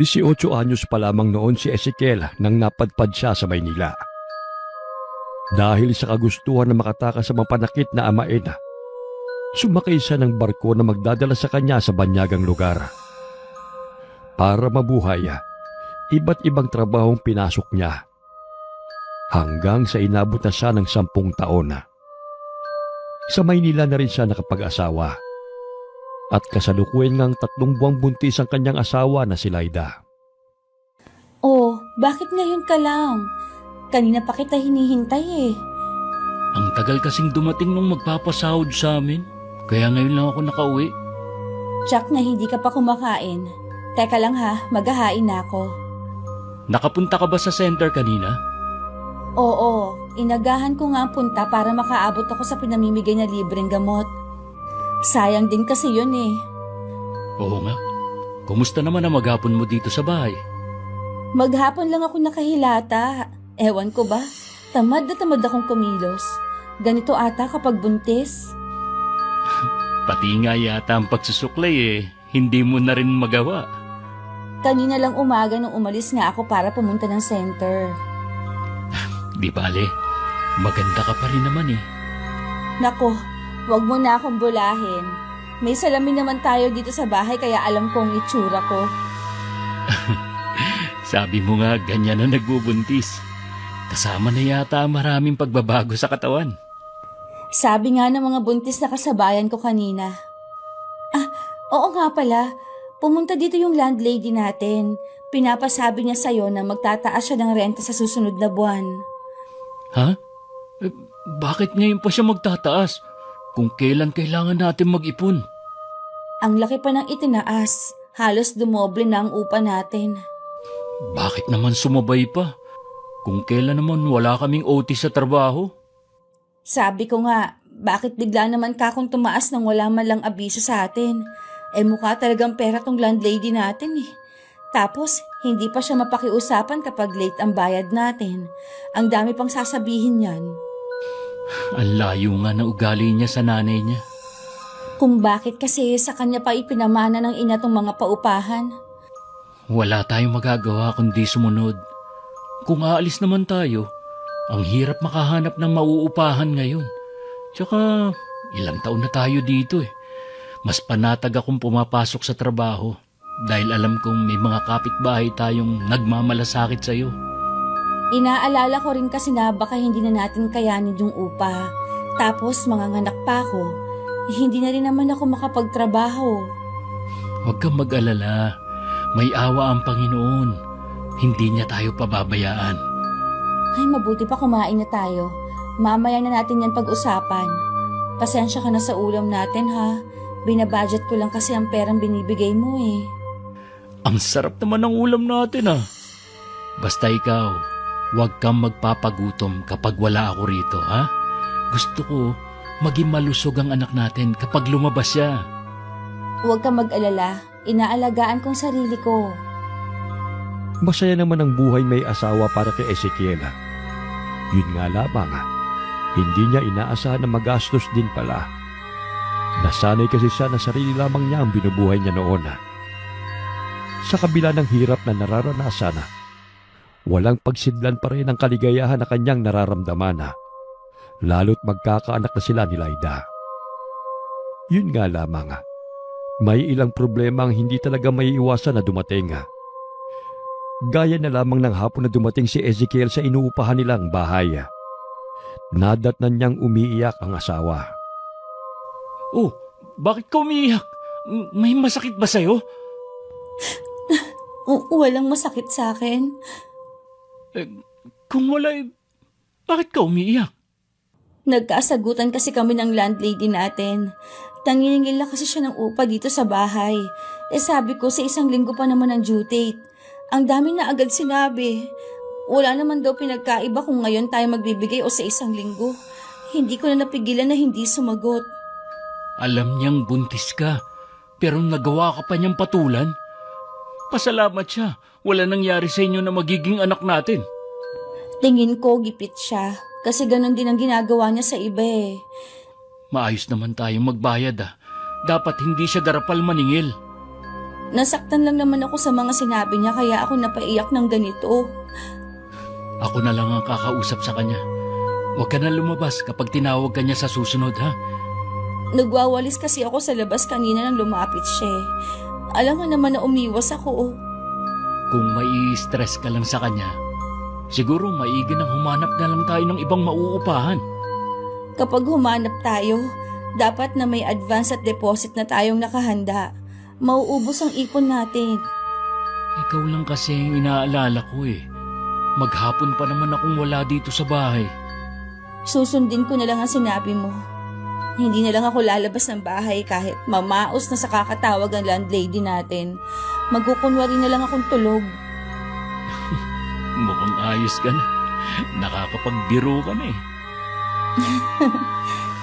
18 anyos pa lamang noon si Ezekiel nang napadpad siya sa Maynila. Dahil sa kagustuhan na makatakas sa mapanakit na amain, sumakay siya ng barko na magdadala sa kanya sa banyagang lugar. Para mabuhay, iba't ibang trabahong pinasok niya. Hanggang sa inabot na siya ng 10 taon. Sa Maynila na rin siya nakapag-asawa. At kasalukuyan ngang 3 buwang buntis ang kanyang asawa na si Laida. Oh, bakit ngayon ka lang? Kanina pa kita hinihintay eh. Ang tagal kasing dumating nung magpapasahod sa amin. Kaya ngayon lang ako nakauwi. Jack na hindi ka pa kumakain. Teka lang ha, maghahain na ako. Nakapunta ka ba sa center kanina? Oo, inagahan ko nga ang punta para makaabot ako sa pinamimigay na libreng gamot. Sayang din kasi yun eh. Oo nga. Kumusta naman ang maghapon mo dito sa bahay? Maghapon lang ako nakahilata. Ewan ko ba, tamad na tamad akong kumilos. Ganito ata kapag buntis. Pati nga yata ang pagsusuklay hindi mo na rin magawa. Kanina lang umaga nung umalis nga ako para pumunta ng center. Di bale, maganda ka pa rin naman Nako, wag mo na akong bulahin. May salamin naman tayo dito sa bahay kaya alam kong itsura ko. Sabi mo nga ganyan na nagbubuntis. Kasama na yata ang maraming pagbabago sa katawan. Sabi nga ng mga buntis na kasabayan ko kanina. Ah, oo nga pala. Pumunta dito yung landlady natin. Pinapasabi niya sa'yo na magtataas siya ng renta sa susunod na buwan. Ha? Bakit ngayon pa siya magtataas? Kung kailan kailangan natin mag-ipon? Ang laki pa ng itinaas. Halos dumoble na ang upa natin. Bakit naman sumabay pa? Kung kailan naman wala kaming OT sa trabaho? Sabi ko nga, bakit bigla naman kakong tumaas nang wala man lang abiso sa atin? Mukha talagang pera tong landlady natin eh. Tapos, hindi pa siya mapakiusapan kapag late ang bayad natin. Ang dami pang sasabihin yan. Ang layo nga ng ugali niya sa nanay niya. Kung bakit kasi sa kanya pa ipinamana ng ina tong mga paupahan. Wala tayong magagawa kundi sumunod. Kung aalis naman tayo, ang hirap makahanap ng mauupahan ngayon. Tsaka, ilang taon na tayo dito Mas panatag akong pumapasok sa trabaho dahil alam kong may mga kapitbahay tayong nagmamalasakit sa'yo. Inaalala ko rin kasi na baka hindi na natin kayanin yung upa. Tapos manganganak pa ako. Hindi na rin naman ako makapagtrabaho. Huwag kang mag-alala. May awa ang Panginoon. Hindi niya tayo pababayaan. Ay, mabuti pa kumain na tayo. Mamaya na natin yan pag-usapan. Pasensya ka na sa ulam natin ha. Binabudget ko lang kasi ang perang binibigay mo eh. Ang sarap naman ng ulam natin Basta ikaw, huwag kang magpapagutom kapag wala ako rito, ha? Gusto ko maging malusog ang anak natin kapag lumabas siya. Huwag kang mag-alala. Inaalagaan kong sarili ko. Masaya naman ang buhay may asawa para kay Ezekiel. Yun nga lamang, hindi niya inaasahan na magastos din pala. Nasanay kasi siya na sarili lamang niya ang binubuhay niya noon. Sa kabila ng hirap na nararanasan, walang pagsidlan pa rin ang kaligayahan na kanyang nararamdaman. Lalo't magkakaanak na sila ni Laida. Yun nga lamang, may ilang problema ang hindi talaga maiiwasan na dumating. Gaya na lamang ng hapon na dumating si Ezekiel sa inuupahan nilang bahay. Nadatnan niyang umiiyak ang asawa. Oh, bakit ka umiiyak? May masakit ba sa'yo? Walang masakit sa akin. Kung wala, bakit ka umiiyak? Nagkasagutan kasi kami ng landlady natin. Tanginingil na kasi siya ng upa dito sa bahay. Sabi ko sa 1 linggo pa naman ang due date. Ang dami na agad sinabi. Wala naman daw pinagkaiba kung ngayon tayo magbibigay o sa 1 linggo. Hindi ko na napigilan na hindi sumagot. Alam niyang buntis ka, pero nagawa ka pa niyang patulan. Pasalamat siya. Wala nangyari sa inyo na magiging anak natin. Tingin ko gipit siya. Kasi ganun din ang ginagawa niya sa iba eh. Maayos naman tayong magbayad Dapat hindi siya darapal maningil. Nasaktan lang naman ako sa mga sinabi niya kaya ako napaiyak ng ganito. Ako na lang ang kakausap sa kanya. Huwag ka na lumabas kapag tinawag ka niya sa susunod, ha? Nagwawalis kasi ako sa labas kanina nang lumapit siya. Alam nga naman na umiwas ako. Kung may stress ka lang sa kanya, siguro maigi nang humanap na lang tayo ng ibang mauupahan. Kapag humanap tayo, dapat na may advance at deposit na tayong nakahanda. Mauubos ang ipon natin. Ikaw lang kasi ang inaalala ko eh. Maghapon pa naman akong wala dito sa bahay. Susundin ko na lang ang sinabi mo. Hindi na lang ako lalabas ng bahay kahit mamaos na sa kakatawag ang landlady natin. Magkukunwari na lang akong tulog. Mukhang ayos ka na. Nakakapagbiro ka na eh.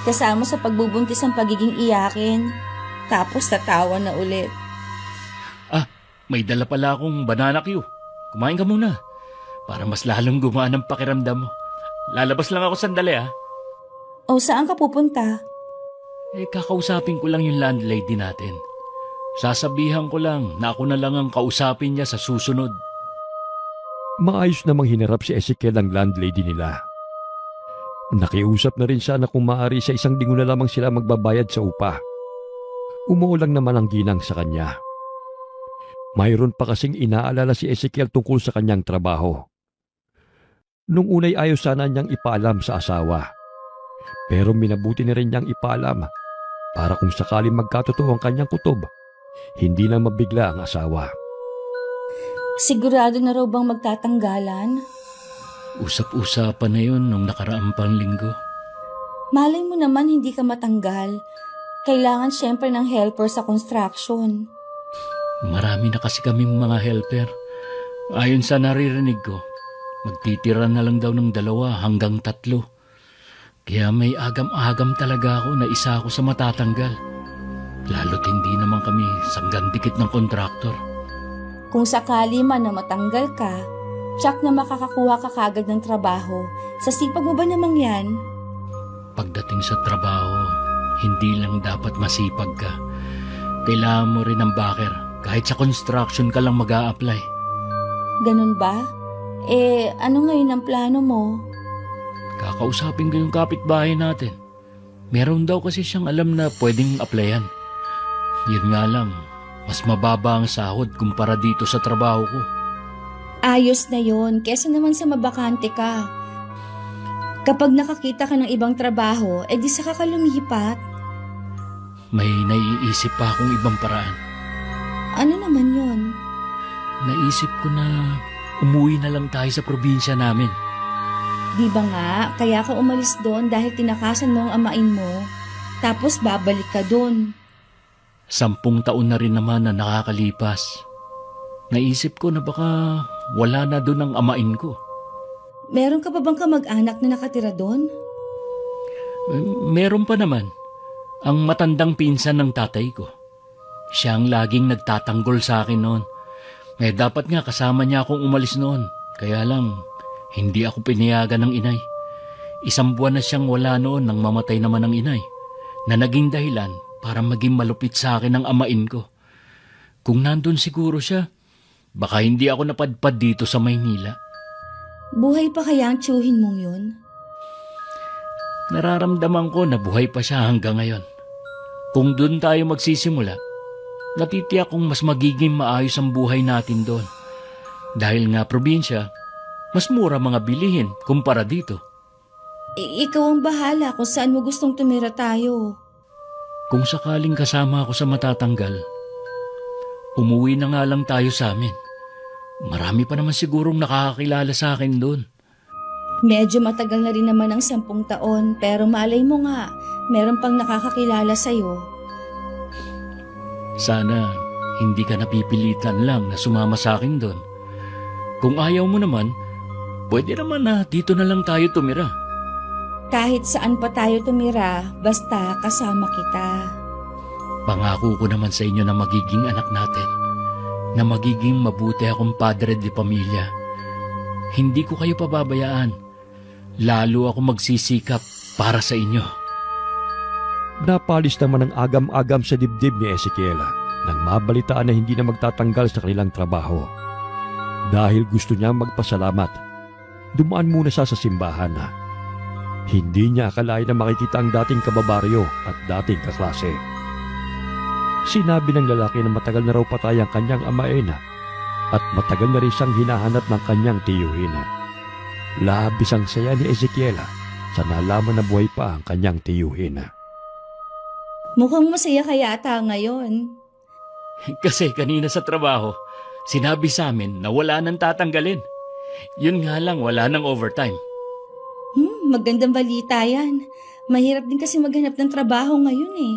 Kasama sa pagbubuntis ang pagiging iyakin. Tapos tatawa na ulit. May dala pala akong banana Q. Kumain ka muna. Para mas lalong gumaan ang pakiramdam mo. Lalabas lang ako sandali ah. O saan ka pupunta? Kakausapin ko lang yung landlady natin. Sasabihan ko lang na ako na lang ang kausapin niya sa susunod. Maayos namang hinarap si Ezekiel ang landlady nila. Nakiusap na rin sana kung maaari sa 1 linggo na lamang sila magbabayad sa upa. Umuulang naman ang ginang sa kanya. Mayroon pa kasing inaalala si Ezekiel tungkol sa kanyang trabaho. Nung unay ayaw sana niyang ipaalam sa asawa. Pero minabuti na rin niyang ipaalam para kung sakaling magkatotoo ang kanyang kutob, hindi na mabigla ang asawa. Sigurado na raw bang magtatanggalan? Usap-usapan na yun nung nakaraang pang linggo. Malay mo naman hindi ka matanggal. Kailangan syempre ng helper sa construction. Marami na kasi kaming mga helper. Ayon sa naririnig ko, magtitira na lang daw ng 2 hanggang 3. Kaya may agam-agam talaga ako na isa ako sa matatanggal. Lalo't hindi naman kami sanggandikit ng kontraktor. Kung sakali man na matanggal ka, tsak na makakakuha ka kagad ng trabaho. Sa sipag mo ba namang yan? Pagdating sa trabaho, hindi lang dapat masipag ka. Kailangan mo rin ng backer. Kahit sa construction ka lang mag-a-apply. Ganun ba? Ano ngayon ang plano mo? Kakausapin ko yung kapitbahay natin. Meron daw kasi siyang alam na pwedeng applyan. Yun nga lang, mas mababa ang sahod kumpara dito sa trabaho ko. Ayos na yon, kesa naman sa mabakante ka. Kapag nakakita ka ng ibang trabaho, di saka ka lumipat. May naiisip pa akong ibang paraan. Ano naman yon? Naisip ko na umuwi na lang tayo sa probinsya namin. Di ba nga, kaya ka umalis doon dahil tinakasan mo ang amain mo, tapos babalik ka doon. 10 taon na rin naman na nakakalipas. Naisip ko na baka wala na doon ang amain ko. Meron ka pa bang kamag-anak na nakatira doon? Meron pa naman. Ang matandang pinsan ng tatay ko. Siya ang laging nagtatanggol sa akin noon. Dapat nga kasama niya akong umalis noon. Kaya lang, hindi ako pinayagan ng inay. 1 buwan na siyang wala noon nang mamatay naman ang inay. Na naging dahilan para maging malupit sa akin ang amain ko. Kung nandun siguro siya, baka hindi ako napadpad dito sa Maynila. Buhay pa kaya ang tiyuhin mong yun? Nararamdaman ko na buhay pa siya hanggang ngayon. Kung doon tayo magsisimula, natitiyak kong mas magiging maayos ang buhay natin doon. Dahil nga probinsya, mas mura mga bilihin kumpara dito. Ikaw ang bahala kung saan mo gustong tumira tayo. Kung sakaling kasama ako sa matatanggal, umuwi na nga lang tayo sa amin. Marami pa naman sigurong nakakakilala sa akin doon. Medyo matagal na rin naman ang 10 taon, pero malay mo nga, meron pang nakakakilala sa'yo. Sana hindi ka napipilitan lang na sumama sa akin doon. Kung ayaw mo naman, pwede naman na dito na lang tayo tumira. Kahit saan pa tayo tumira, basta kasama kita. Pangako ko naman sa inyo na magiging anak natin, na magiging mabuti akong padre de pamilya. Hindi ko kayo pababayaan. Lalo ako magsisikap para sa inyo. Napalis naman ang agam-agam sa dibdib ni Ezekiel nang mabalitaan na hindi na magtatanggal sa kanilang trabaho. Dahil gusto niyang magpasalamat, dumaan muna siya sa simbahan. Hindi niya akalain na makikita ang dating kababaryo at dating kaklase. Sinabi ng lalaki na matagal na raw patay ang kanyang amain at matagal na rin siyang hinahanap ng kanyang tiyuhin. Labis ang saya ni Ezekiel sa nalaman na buhay pa ang kanyang tiyuhin. Mukhang masaya ka yata ngayon. Kasi kanina sa trabaho, sinabi sa amin na wala nang tatanggalin. Yun nga lang, wala nang overtime. Magandang balita yan. Mahirap din kasi maghanap ng trabaho ngayon eh.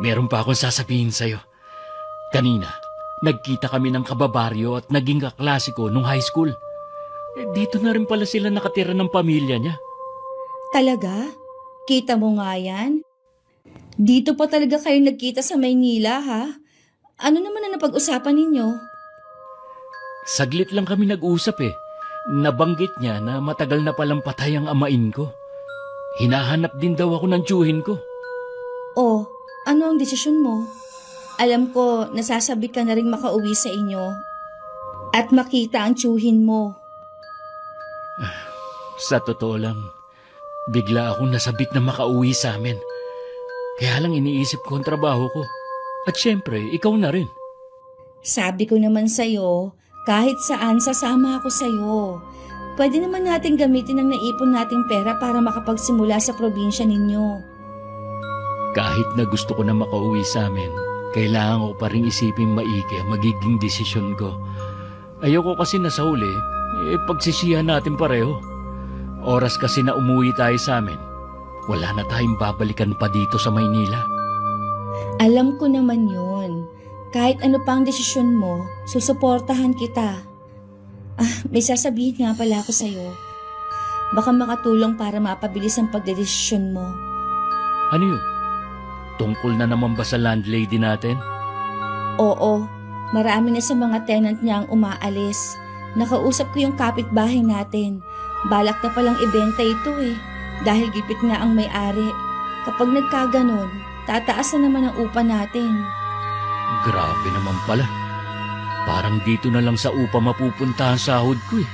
Meron pa akong sasabihin sa'yo. Kanina, nagkita kami ng kababaryo at naging kaklase ko nung high school. Dito na rin pala sila nakatira ng pamilya niya. Talaga? Kita mo nga yan? Dito pa talaga kayo nagkita sa Maynila ha? Ano naman ang napag-usapan ninyo? Saglit lang kami nag-usap eh. Nabanggit niya na matagal na palang patay ang amain ko. Hinahanap din daw ako ng tiyuhin ko. Oh, ano ang desisyon mo? Alam ko, nasasabi ka na rin makauwi sa inyo. At makita ang tiyuhin mo. Sa totoo lang, bigla akong nasabik na makauwi sa amin. Kaya lang iniisip ko ang trabaho ko. At syempre, ikaw na rin. Sabi ko naman sa'yo, kahit saan sasama ako sa'yo. Pwede naman natin gamitin ang naipon nating pera para makapagsimula sa probinsya ninyo. Kahit na gusto ko na makauwi sa amin, kailangan ko pa rin isipin maigi ang magiging desisyon ko. Ayoko kasi na sa huli, pagsisihan natin pareho. Oras kasi na umuwi tayo sa amin, wala na tayong babalikan pa dito sa Maynila. Alam ko naman yun. Kahit ano pa ang desisyon mo, susuportahan kita. May sasabihin nga pala ako sa'yo. Baka makatulong para mapabilis ang pagdedesisyon mo. Ano yun? Tungkol na naman ba sa landlady natin? Oo, marami na sa mga tenant niya ang umaalis. Nakausap ko yung kapitbahay natin. Balak na palang ibenta ito eh. Dahil gipit nga ang may-ari. Kapag nagkaganon, tataas na naman ang upa natin. Grabe naman pala. Parang dito na lang sa upa mapupunta ang sahod ko eh.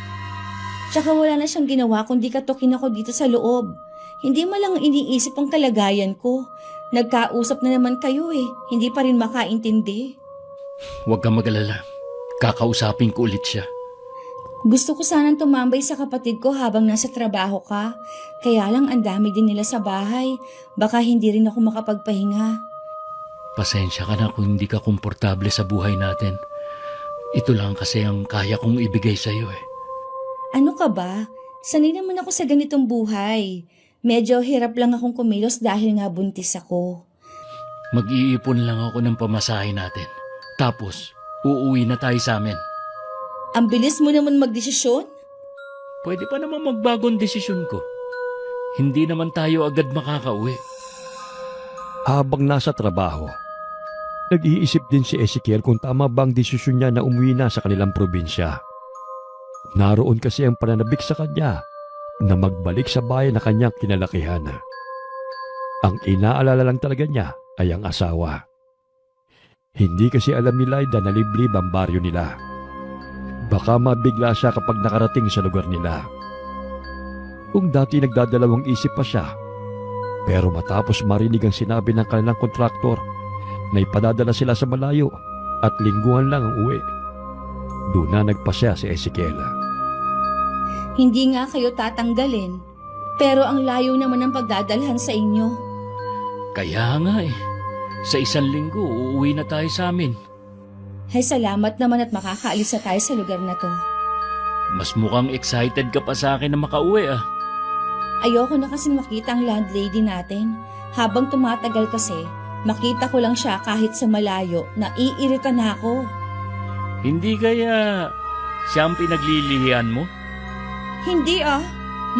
Tsaka wala na siyang ginawa kundi katukin ako dito sa loob. Hindi mo lang iniisip ang kalagayan ko. Nagkausap na naman kayo eh. Hindi pa rin makaintindi. Huwag kang mag-alala. Kakausapin ko ulit siya. Gusto ko sanang tumambay sa kapatid ko habang nasa trabaho ka. Kaya lang ang dami din nila sa bahay. Baka hindi rin ako makapagpahinga. Pasensya ka na kung hindi ka komportable sa buhay natin. Ito lang kasi ang kaya kong ibigay sa iyo eh. Ano ka ba? Sanay naman ako sa ganitong buhay. Medyo hirap lang akong kumilos dahil nga buntis ako. Mag-iipon lang ako ng pamasahe natin. Tapos, uuwi na tayo sa amin. Ang bilis mo naman magdesisyon? Pwede pa naman magbagong desisyon ko. Hindi naman tayo agad makakauwi. Habang nasa trabaho, nag-iisip din si Ezekiel kung tama ba ang desisyon niya na umuwi na sa kanilang probinsya. Naroon kasi ang pananabik sa kanya na magbalik sa bayan na kanyang kinalakihan. Ang inaalala lang talaga niya ay ang asawa. Hindi kasi alam ni Lyda na liblib ang baryo nila. Baka mabigla siya kapag nakarating sa lugar nila. Kung dati nagdadalawang isip pa siya, pero matapos marinig ang sinabi ng kanilang kontraktor na ipadadala sila sa malayo at lingguhan lang ang uwi, doon na nagpasya si Ezekiel. Hindi nga kayo tatanggalin. Pero ang layo naman ng pagdadalhan sa inyo. Kaya nga eh. Sa 1 linggo, uuwi na tayo sa amin. Ay salamat naman at makakaalis na tayo sa lugar na to. Mas mukhang excited ka pa sa akin na makauwi ah. Ayoko na kasing makita ang landlady natin. Habang tumatagal kasi, makita ko lang siya kahit sa malayo, naiirita na ako. Hindi kaya siya ang pinaglilihian mo? Hindi ah.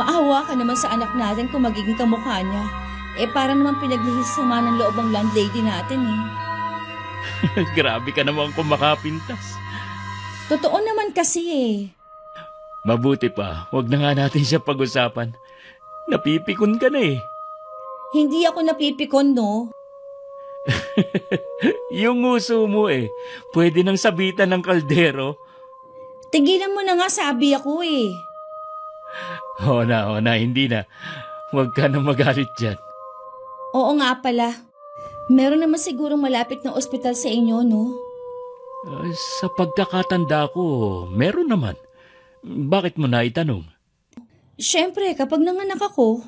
Maawa ka naman sa anak natin kung magiging kamukha niya. Para naman pinaglihisama ng loob ang landlady natin eh. Grabe ka naman kung makapintas. Totoo naman kasi eh. Mabuti pa, wag na nga natin siya pag-usapan. Napipikon ka na eh. Hindi ako napipikon no. Yung nguso mo pwede nang sabitan ng kaldero. Tigilan mo na nga, sabi ako eh. Oo na, hindi na. Huwag ka na magalit dyan. Oo nga pala. Meron naman sigurong malapit na ospital sa inyo, no? Sa pagkakatanda ko, meron naman. Bakit mo na itanong? Siyempre, kapag nanganak ako,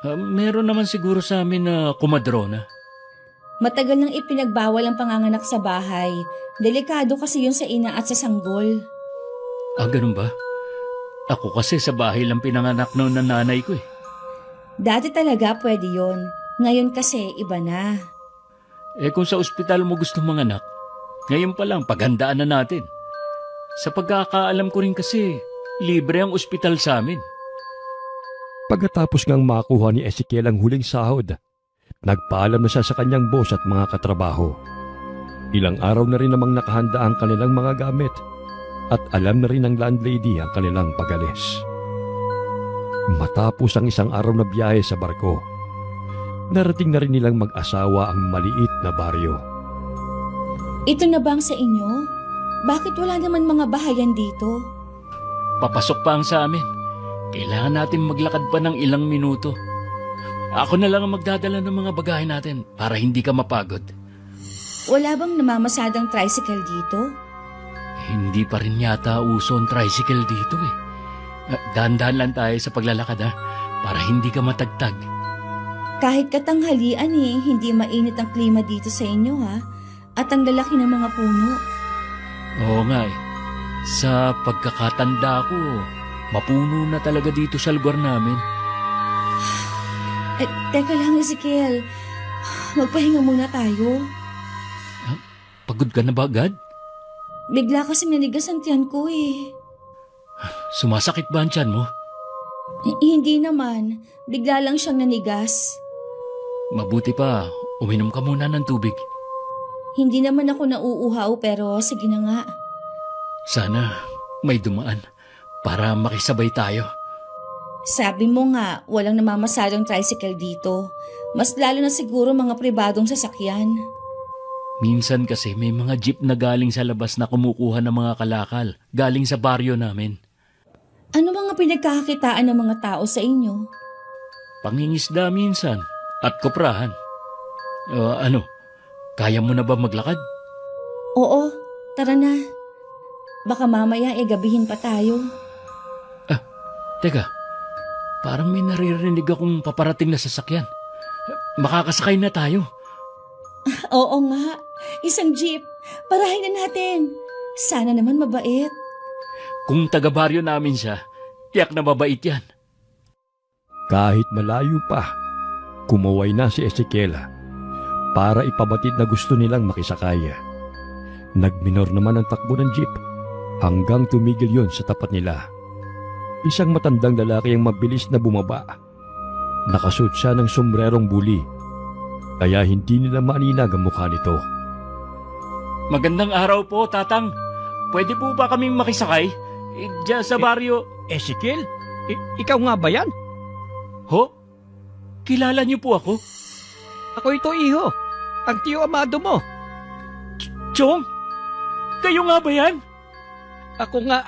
Meron naman siguro sa amin na kumadrona. matagal nang ipinagbawal ang panganganak sa bahay. Delikado kasi yun sa ina at sa sanggol. Ganun ba? Ako kasi sa bahay lang pinanganak noon ng nanay ko Dati talaga pwede yon. Ngayon kasi iba na. Kung sa ospital mo gusto manganak, ngayon pa lang paghandaan na natin. Sa pagkakaalam ko rin kasi, libre ang ospital sa amin. Pagkatapos ngang makuha ni Ezekiel ang huling sahod, nagpaalam na siya sa kanyang boss at mga katrabaho. Ilang araw na rin namang nakahanda ang kanilang mga gamit at alam na rin ng landlady ang kanilang pag-alis. Matapos ang isang araw na biyahe sa barko, narating na rin nilang mag-asawa ang maliit na baryo. Ito na bang sa inyo? Bakit wala naman mga bahayan dito? Papasok pa ang sa amin. Kailangan natin maglakad pa ng ilang minuto. Ako na lang ang magdadala ng mga bagahe natin para hindi ka mapagod. Wala bang namamasadang tricycle dito? Hindi pa rin yata uso ang tricycle dito Dahan-dahan lang tayo sa paglalakad para hindi ka matagtag. Kahit katanghalian hindi mainit ang klima dito sa inyo at ang lalaki ng mga puno. Oo nga Sa pagkakatanda ko, mapuno na talaga dito sa lugar namin. Teka lang, Ezekiel. Magpahinga muna tayo. Pagod ka na ba agad? Bigla kasing nanigas ang tiyan ko Sumasakit ba ang tiyan mo? Hindi naman. Bigla lang siyang nanigas. Mabuti pa, uminom ka muna ng tubig. Hindi naman ako nauuhaw pero sige na nga. Sana may dumaan para makisabay tayo. Sabi mo nga, walang namamasadang tricycle dito. Mas lalo na siguro mga pribadong sasakyan. Minsan kasi may mga jeep na galing sa labas na kumukuha ng mga kalakal galing sa baryo namin. Ano mga pinagkakakitaan ng mga tao sa inyo? Pangingisda minsan at koprahan. Kaya mo na ba maglakad? Oo, tara na. Baka mamaya gabihin pa tayo. Teka, parang may naririnig akong paparating na sasakyan. Makakasakay na tayo. Oo nga, isang jeep. Parahin na natin. Sana naman mabait. Kung taga-baryo namin siya, tiyak na mabait yan. Kahit malayo pa, kumaway na si Ezekiel para ipabatid na gusto nilang makisakay. Nagminor naman ang takbo ng jeep hanggang tumigil yon sa tapat nila. Isang matandang lalaki ang mabilis na bumaba. Nakasuot siya ng sombrerong buli, kaya hindi nila maaninag ang mukha nito. Magandang araw po, Tatang. Pwede po ba kaming makisakay? Diyan sa baryo. Ezekiel? Ikaw nga ba yan? Ho? Kilala niyo po ako? Ako ito, iho. Ang tiyo amado mo. Chong? Kayo nga ba yan? Ako nga.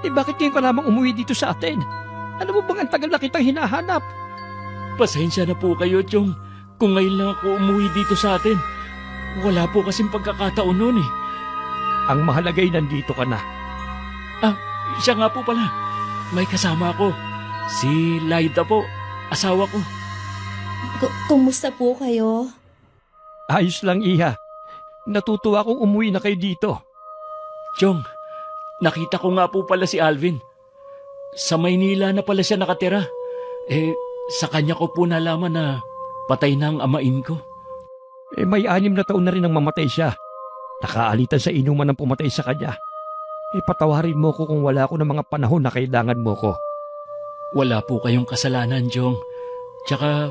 Bakit ngayon ka lamang umuwi dito sa atin? Ano mo bang ang tagal na kitang hinahanap? Pasensya na po kayo, Chong. Kung ngayon lang ako umuwi dito sa atin. Wala po kasing pagkakataon noon Ang mahalagay nandito ka na. Siya nga po pala. May kasama ako. Si Laida po, asawa ko. Kumusta po kayo? Ayos lang, iha. Natutuwa akong umuwi na kayo dito. Chong, nakita ko nga po pala si Alvin. Sa Maynila na pala siya nakatira. Sa kanya ko po nalaman na patay na ang amain ko. May 6 na taon na rin ang mamatay siya. Nakaalitan sa inuman ng pumatay sa kanya. Patawarin mo ko kung wala ako ng mga panahon na kailangan mo ko. Wala po kayong kasalanan, Chong. Tsaka,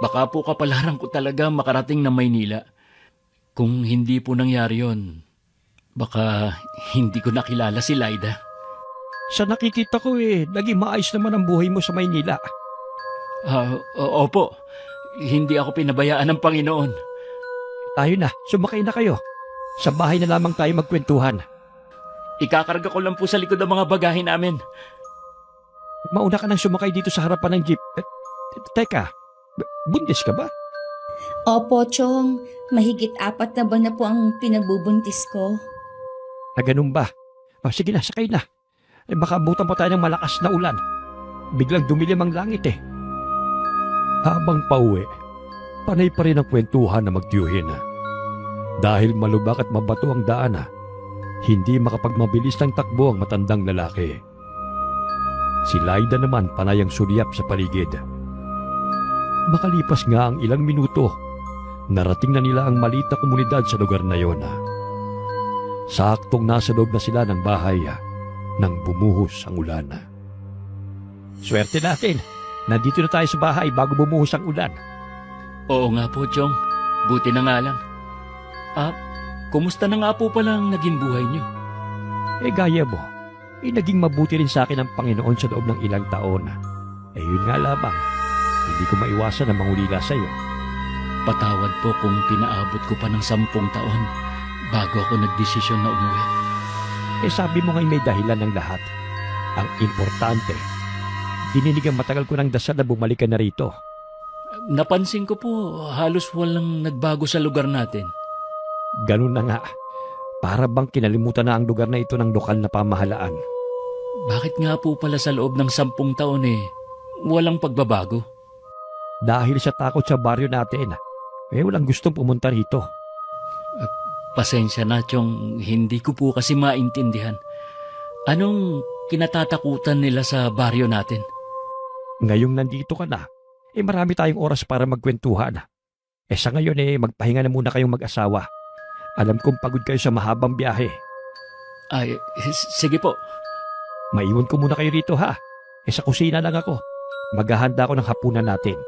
baka po kapalaran ko talaga makarating ng Maynila. Kung hindi po nangyari yon, baka hindi ko nakilala si Laida. Sa nakikita ko naging maayos naman ang buhay mo sa Maynila. Opo. Hindi ako pinabayaan ng Panginoon. Tayo na, sumakay na kayo. Sa bahay na lamang tayo magkwentuhan. Ikakarga ko lang po sa likod ang mga bagahe namin. Mauna ka nang sumakay dito sa harapan ng jeep. Teka, buntis ka ba? Opo, Chong. Mahigit 4 na buwan na po ang pinagbubuntis ko. Ganun ba? Sige na, sakay na. Baka abutan pa tayo ng malakas na ulan. Biglang dumilim ang langit eh. Habang pauwi, panay pa rin ang kwentuhan na magtiyuhin. Dahil malubak at mabato ang daan, hindi makapagmabilis ng takbo ang matandang lalaki. Si Laida naman panay ang sulyap sa paligid. Makalipas nga ang ilang minuto, narating na nila ang maliit na komunidad sa lugar na yon. Saktong nasa loob na sila ng bahay nang bumuhos ang ulan. Swerte natin! Nandito na tayo sa bahay bago bumuhos ang ulan. Oo nga po, Chong. Buti na nga lang. Kumusta na nga po pala ang naging buhay niyo? Gaya mo, naging mabuti rin sa akin ang Panginoon sa loob ng ilang taon. Yun nga lamang, hindi ko maiwasan na mangulila sa iyo. Patawad po kung pinaabot ko pa ng 10 taon bago ako nagdesisyon na umuwi. Sabi mo nga'y may dahilan ng lahat. Ang importante, dininig ang matagal ko ng dasal na bumalik ka na rito. Napansin ko po, halos walang nagbago sa lugar natin. Ganun na nga, para bang kinalimutan na ang lugar na ito ng lokal na pamahalaan. Bakit nga po pala sa loob ng 10 taon walang pagbabago? Dahil sa takot sa baryo natin, walang gustong pumunta rito. Pasensya na, Chong, hindi ko po kasi maintindihan. Anong kinatatakutan nila sa baryo natin? Ngayong nandito ka na, marami tayong oras para magkwentuhan. Sa ngayon magpahinga na muna kayong mag-asawa. Alam kong pagod kayo sa mahabang biyahe. Ay, sige po. Maiwan ko muna kayo rito ha. Sa kusina lang ako. Maghahanda ako ng hapunan natin.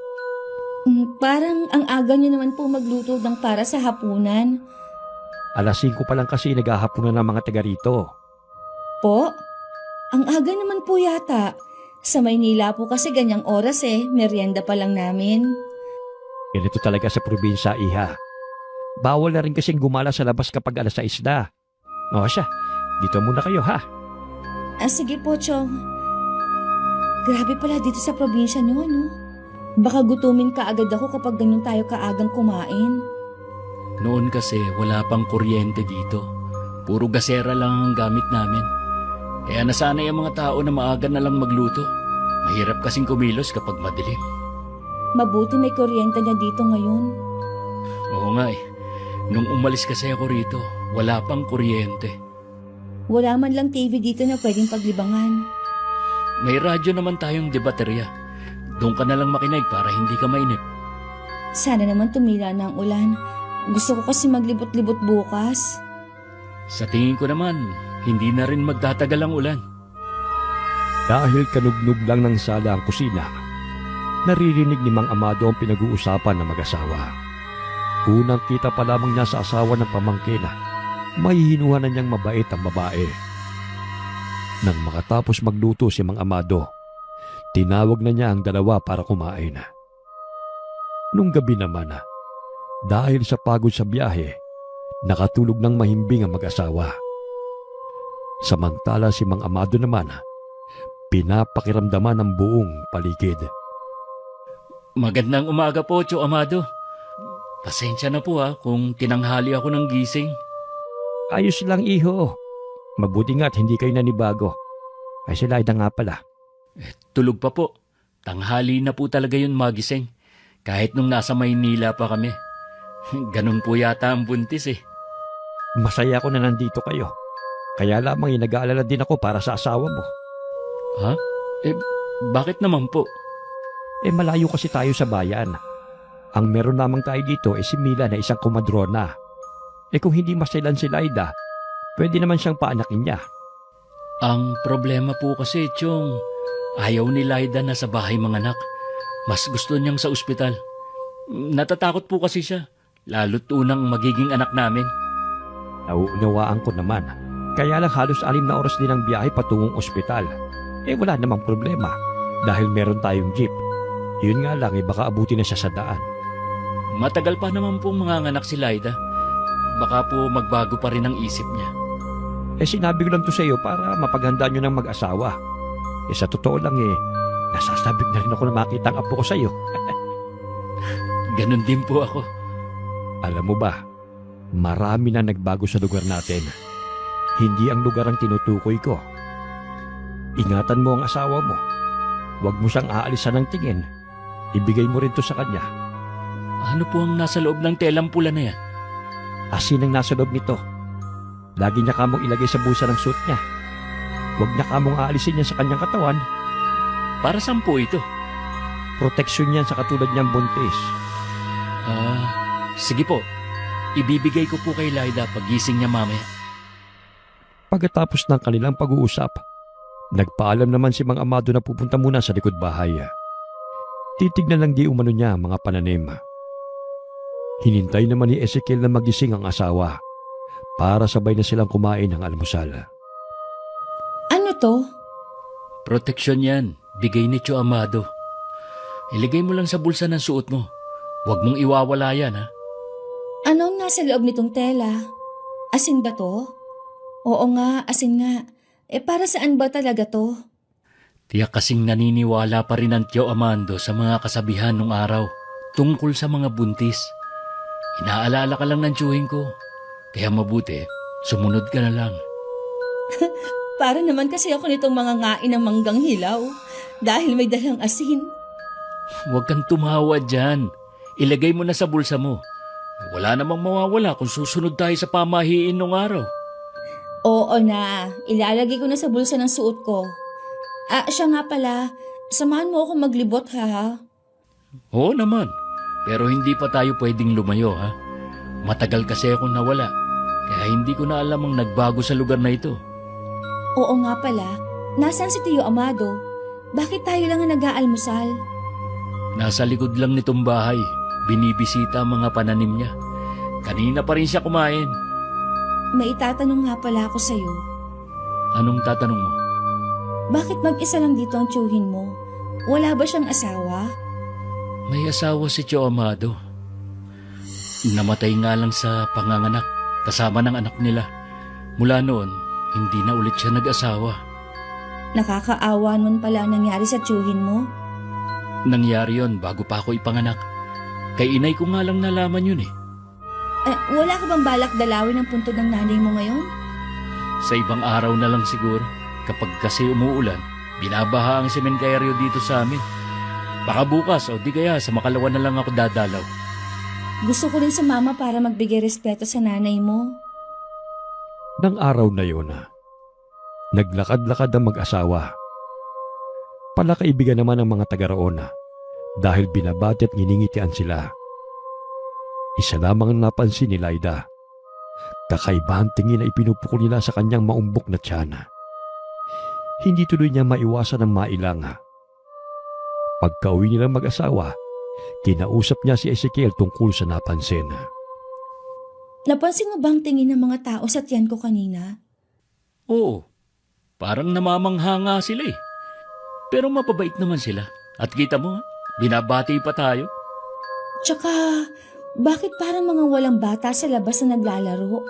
Parang ang aga niyo naman po magluto ng para sa hapunan. 5:00 pa lang kasi naghahapunan ng mga taga rito. Po? Ang aga naman po yata. Sa Maynila po kasi ganyang oras merienda pa lang namin. Ganito talaga sa probinsya, iha. Bawal na rin kasing gumala sa labas kapag 6:00 na. Siya, dito muna kayo ha. Sige po, Chong. Grabe pala dito sa probinsya niyo, no? Baka gutumin ka agad ako kapag ganyan tayo kaagang kumain. Noon kasi wala pang kuryente dito. Puro gasera lang ang gamit namin. Kaya nasanay ang mga tao na maaga na lang magluto. Mahirap kasing kumilos kapag madilim. Mabuti may kuryente na dito ngayon. Oo nga Nung umalis kasi ako rito, wala pang kuryente. Wala man lang TV dito na pwedeng paglibangan. May radyo naman tayong debaterya. Doon ka na lang makinig para hindi ka mainip. Sana naman tumila na ang ulan. Gusto ko kasi maglibot-libot bukas. Sa tingin ko naman, hindi na rin magtatagal ang ulan. Dahil kanugnog lang ng sala ang kusina, naririnig ni Mang Amado ang pinag-uusapan ng mag-asawa. Unang kita pa lamang niya sa asawa ng pamangkin, may hinuha na niyang mabait ang babae. Nang makatapos magluto si Mang Amado, tinawag na niya ang dalawa para kumain. Nung gabi naman, dahil sa pagod sa biyahe, nakatulog ng mahimbing ang mag-asawa. Samantala si Mang Amado naman, pinapakiramdaman ang buong paligid. Magandang umaga po, Tio Amado. Pasensya na po kung tinanghali ako ng gising. Ayos lang, iho. Mabuti nga't hindi kayo nanibago. Si Laida nga pala. Tulog pa po. Tanghali na po talaga yun magising. Kahit nung nasa Maynila pa kami. Ganun po yata ang buntis Masaya ko na nandito kayo. Kaya lamang nag-aalala din ako para sa asawa mo. Ha? Bakit naman po? Malayo kasi tayo sa bayan. Ang meron namang tayo dito si Mila na isang komadrona. Kung hindi maselan si Laida, pwede naman siyang paanakin niya. Ang problema po kasi, Chong, ayaw ni Laida na sa bahay manganak. Mas gusto niyang sa ospital. Natatakot po kasi siya, lalo't unang magiging anak namin. Nauunawaan ko naman. Kaya lang halos 6 na oras din ang biyahe patungong ospital. Wala namang problema dahil meron tayong jeep. Yun nga lang baka abuti na siya sa daan. Matagal pa naman pong manganganak si Laida. Baka po magbago pa rin ang isip niya. Sinabi ko lang to sa iyo para mapaghandaan nyo ng mag-asawa. Sa totoo lang nasasabik na rin ako na makita ang apo ko sa iyo. Ganon din po ako. Alam mo ba, marami na nagbago sa lugar natin. Hindi ang lugar ang tinutukoy ko. Ingatan mo ang asawa mo. Huwag mo siyang aalisan ng tingin. Ibigay mo rin to sa kanya. Ano po ang nasa loob ng telang pula na yan? Asin ang nasa loob nito. Lagi niya kamong ilagay sa bulsa ng suit niya. Huwag niya kamong aalisin niya sa kanyang katawan. Para saan po ito? Proteksyon niyan sa katulad niyang buntis. Sige po. Ibibigay ko po kay Laida pagising niya mamaya. Pagkatapos ng kanilang pag-uusap, nagpaalam naman si Mang Amado na pupunta muna sa likod bahay. Titignan lang di umano niya ang mga pananim. Hinintay naman ni Ezekiel na magising ang asawa para sabay na silang kumain ng almusal. Ano to? Proteksyon yan. Bigay ni Tio Amado. Iligay mo lang sa bulsa ng suot mo. Huwag mong iwawala yan, ha? Anong nasa loob nitong tela? Asin ba to? Oo nga, asin nga. Para saan ba talaga to? Tiyak kasing naniniwala pa rin ang Tio Amando sa mga kasabihan nung araw tungkol sa mga buntis. Inaalala ka lang ng tiyuhin ko. Kaya mabuti, sumunod ka na lang. Para naman kasi ako nitong mga ngain ng manggang hilaw dahil may dalang asin. Huwag kang tumawa dyan. Ilagay mo na sa bulsa mo. Wala namang mawawala kung susunod tayo sa pamahiin nung araw. Oo na, ilalagay ko na sa bulsa ng suot ko. Siya nga pala, samahan mo ako maglibot ha? Oo naman. Pero hindi pa tayo pwedeng lumayo, ha? Matagal kasi akong nawala. Kaya hindi ko na alam ang nagbago sa lugar na ito. Oo nga pala, nasaan si Tio Amado? Bakit tayo lang ang nag-aalmusal? Nasa likod lang nitong bahay. Binibisita ang mga pananim niya. Kanina pa rin siya kumain. May itatanong nga pala ako sa'yo. Anong tatanong mo? Bakit mag-isa lang dito ang tiyuhin mo? Wala ba siyang asawa? May asawa si Tio Amado. Namatay nga lang sa panganganak kasama ng anak nila. Mula noon, hindi na ulit siya nag-asawa. Nakakaawa naman pala ang nangyari sa tiyuhin mo. Nangyari yon bago pa ako ipanganak. Kay inay ko nga lang nalaman yun eh. Wala ka bang balak dalawin ang puntod ng nanay mo ngayon? Sa ibang araw na lang siguro. Kapag kasi umuulan, binabaha ang sementeryo dito sa amin. Baka bukas o di kaya sa Makalawa na lang ako dadalaw. Gusto ko rin sumama para magbigay respeto sa nanay mo. Nang araw na yun, naglakad-lakad ang mag-asawa. Palakaibigan naman ang mga taga-roon dahil binabati at nginingitian sila. Isa lamang ang napansin ni Laida. Kakaibahang tingin na ipinupukol nila sa kanyang maumbok na tiyan. Hindi tuloy niya maiwasan ang mailang. Pagka-uwi nilang mag-asawa, kinausap niya si Ezekiel tungkol sa napansin. Napansin mo bang tingin ng mga tao sa tiyan ko kanina? Oo, parang namamangha nga sila eh. Pero mapabait naman sila. At kita mo, binabati pa tayo. Tsaka, bakit parang mga walang bata sa labas na naglalaro?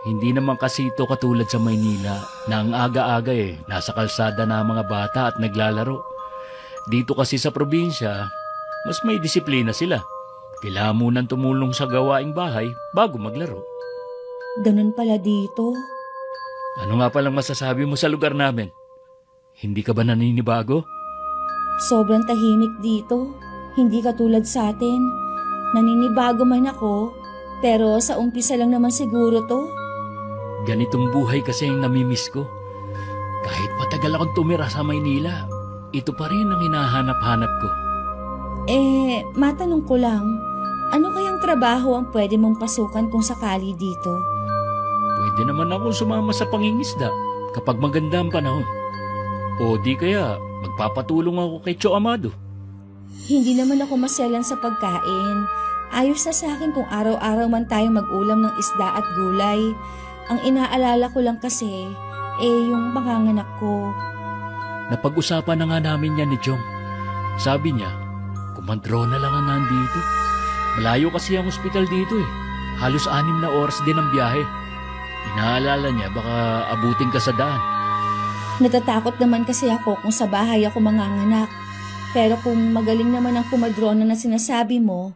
Hindi naman kasi ito katulad sa Maynila na ang aga-aga nasa kalsada na ang mga bata at naglalaro. Dito kasi sa probinsya, mas may disiplina sila. Kailangan munang tumulong sa gawaing bahay bago maglaro. Ganun pala dito. Ano nga palang masasabi mo sa lugar namin? Hindi ka ba naninibago? Sobrang tahimik dito. Hindi katulad sa atin. Naninibago man ako, pero sa umpisa lang naman siguro to. Ganitong buhay kasi ang namimiss ko. Kahit matagal akong tumira sa Maynila, ito pa rin ang hinahanap-hanap ko. Matanong ko lang, ano kayang trabaho ang pwede mong pasukan kung sakali dito? Pwede naman akong sumama sa pangingisda kapag maganda ang panahon. O di kaya, magpapatulong ako kay Tio Amado. Hindi naman ako maselan sa pagkain. Ayos na sa akin kung araw-araw man tayong mag-ulam ng isda at gulay. Ang inaalala ko lang kasi, yung panganganak ko. Napag-usapan na nga namin yan ni Chong. Sabi niya, kumadro na lang ang nandito. Malayo kasi ang ospital dito eh. Halos 6 na oras din ang biyahe. Inaalala niya baka abutin ka sa daan. Natatakot naman kasi ako kung sa bahay ako manganganak. Pero kung magaling naman ang kumadrona na sinasabi mo,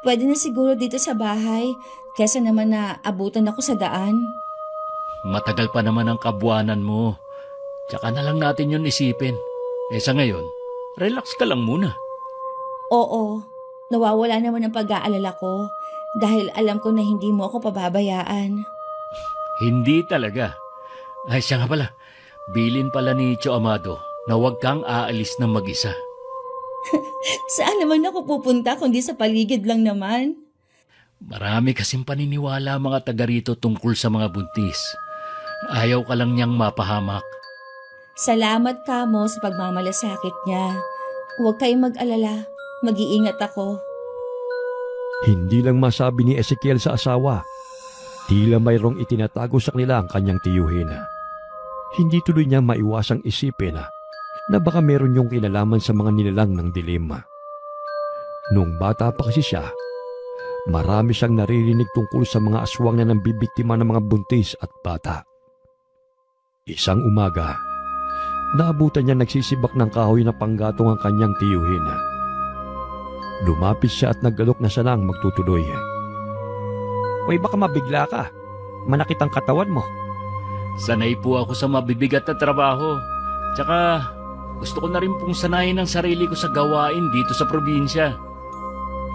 pwede na siguro dito sa bahay kesa naman na abutan ako sa daan. Matagal pa naman ang kabuanan mo. Tsaka na lang natin yun isipin. Sa ngayon, relax ka lang muna. Oo, nawawala naman ang pag-aalala ko dahil alam ko na hindi mo ako pababayaan. Hindi talaga. Ay, siya nga pala. Bilin pala ni Tio Amado na huwag kang aalis ng mag-isa. Saan naman ako pupunta kundi sa paligid lang naman? Marami kasing paniniwala ang mga taga rito tungkol sa mga buntis. Ayaw ka lang niyang mapahamak. Salamat ka mo sa pagmamalasakit niya. Huwag kayong mag-alala. Mag-iingat ako. Hindi lang masabi ni Ezekiel sa asawa. Tila mayroong itinatago sa kanila ang kanyang tiyuhin. Hindi tuloy niya maiwasang isipin na baka meron yung kinalaman sa mga nilalang ng dilim. Noong bata pa kasi siya, marami siyang naririnig tungkol sa mga aswang na nambibiktima ng mga buntis at bata. Isang umaga, naabutan niya nagsisibak ng kahoy na panggatong ang kanyang tiyuhin. Lumapit siya at naggalok na siya lang magtutuloy. Uy, baka mabigla ka. Manakit ang katawan mo. Sanay po ako sa mabibigat na trabaho. Tsaka gusto ko na rin pong sanayin ang sarili ko sa gawain dito sa probinsya.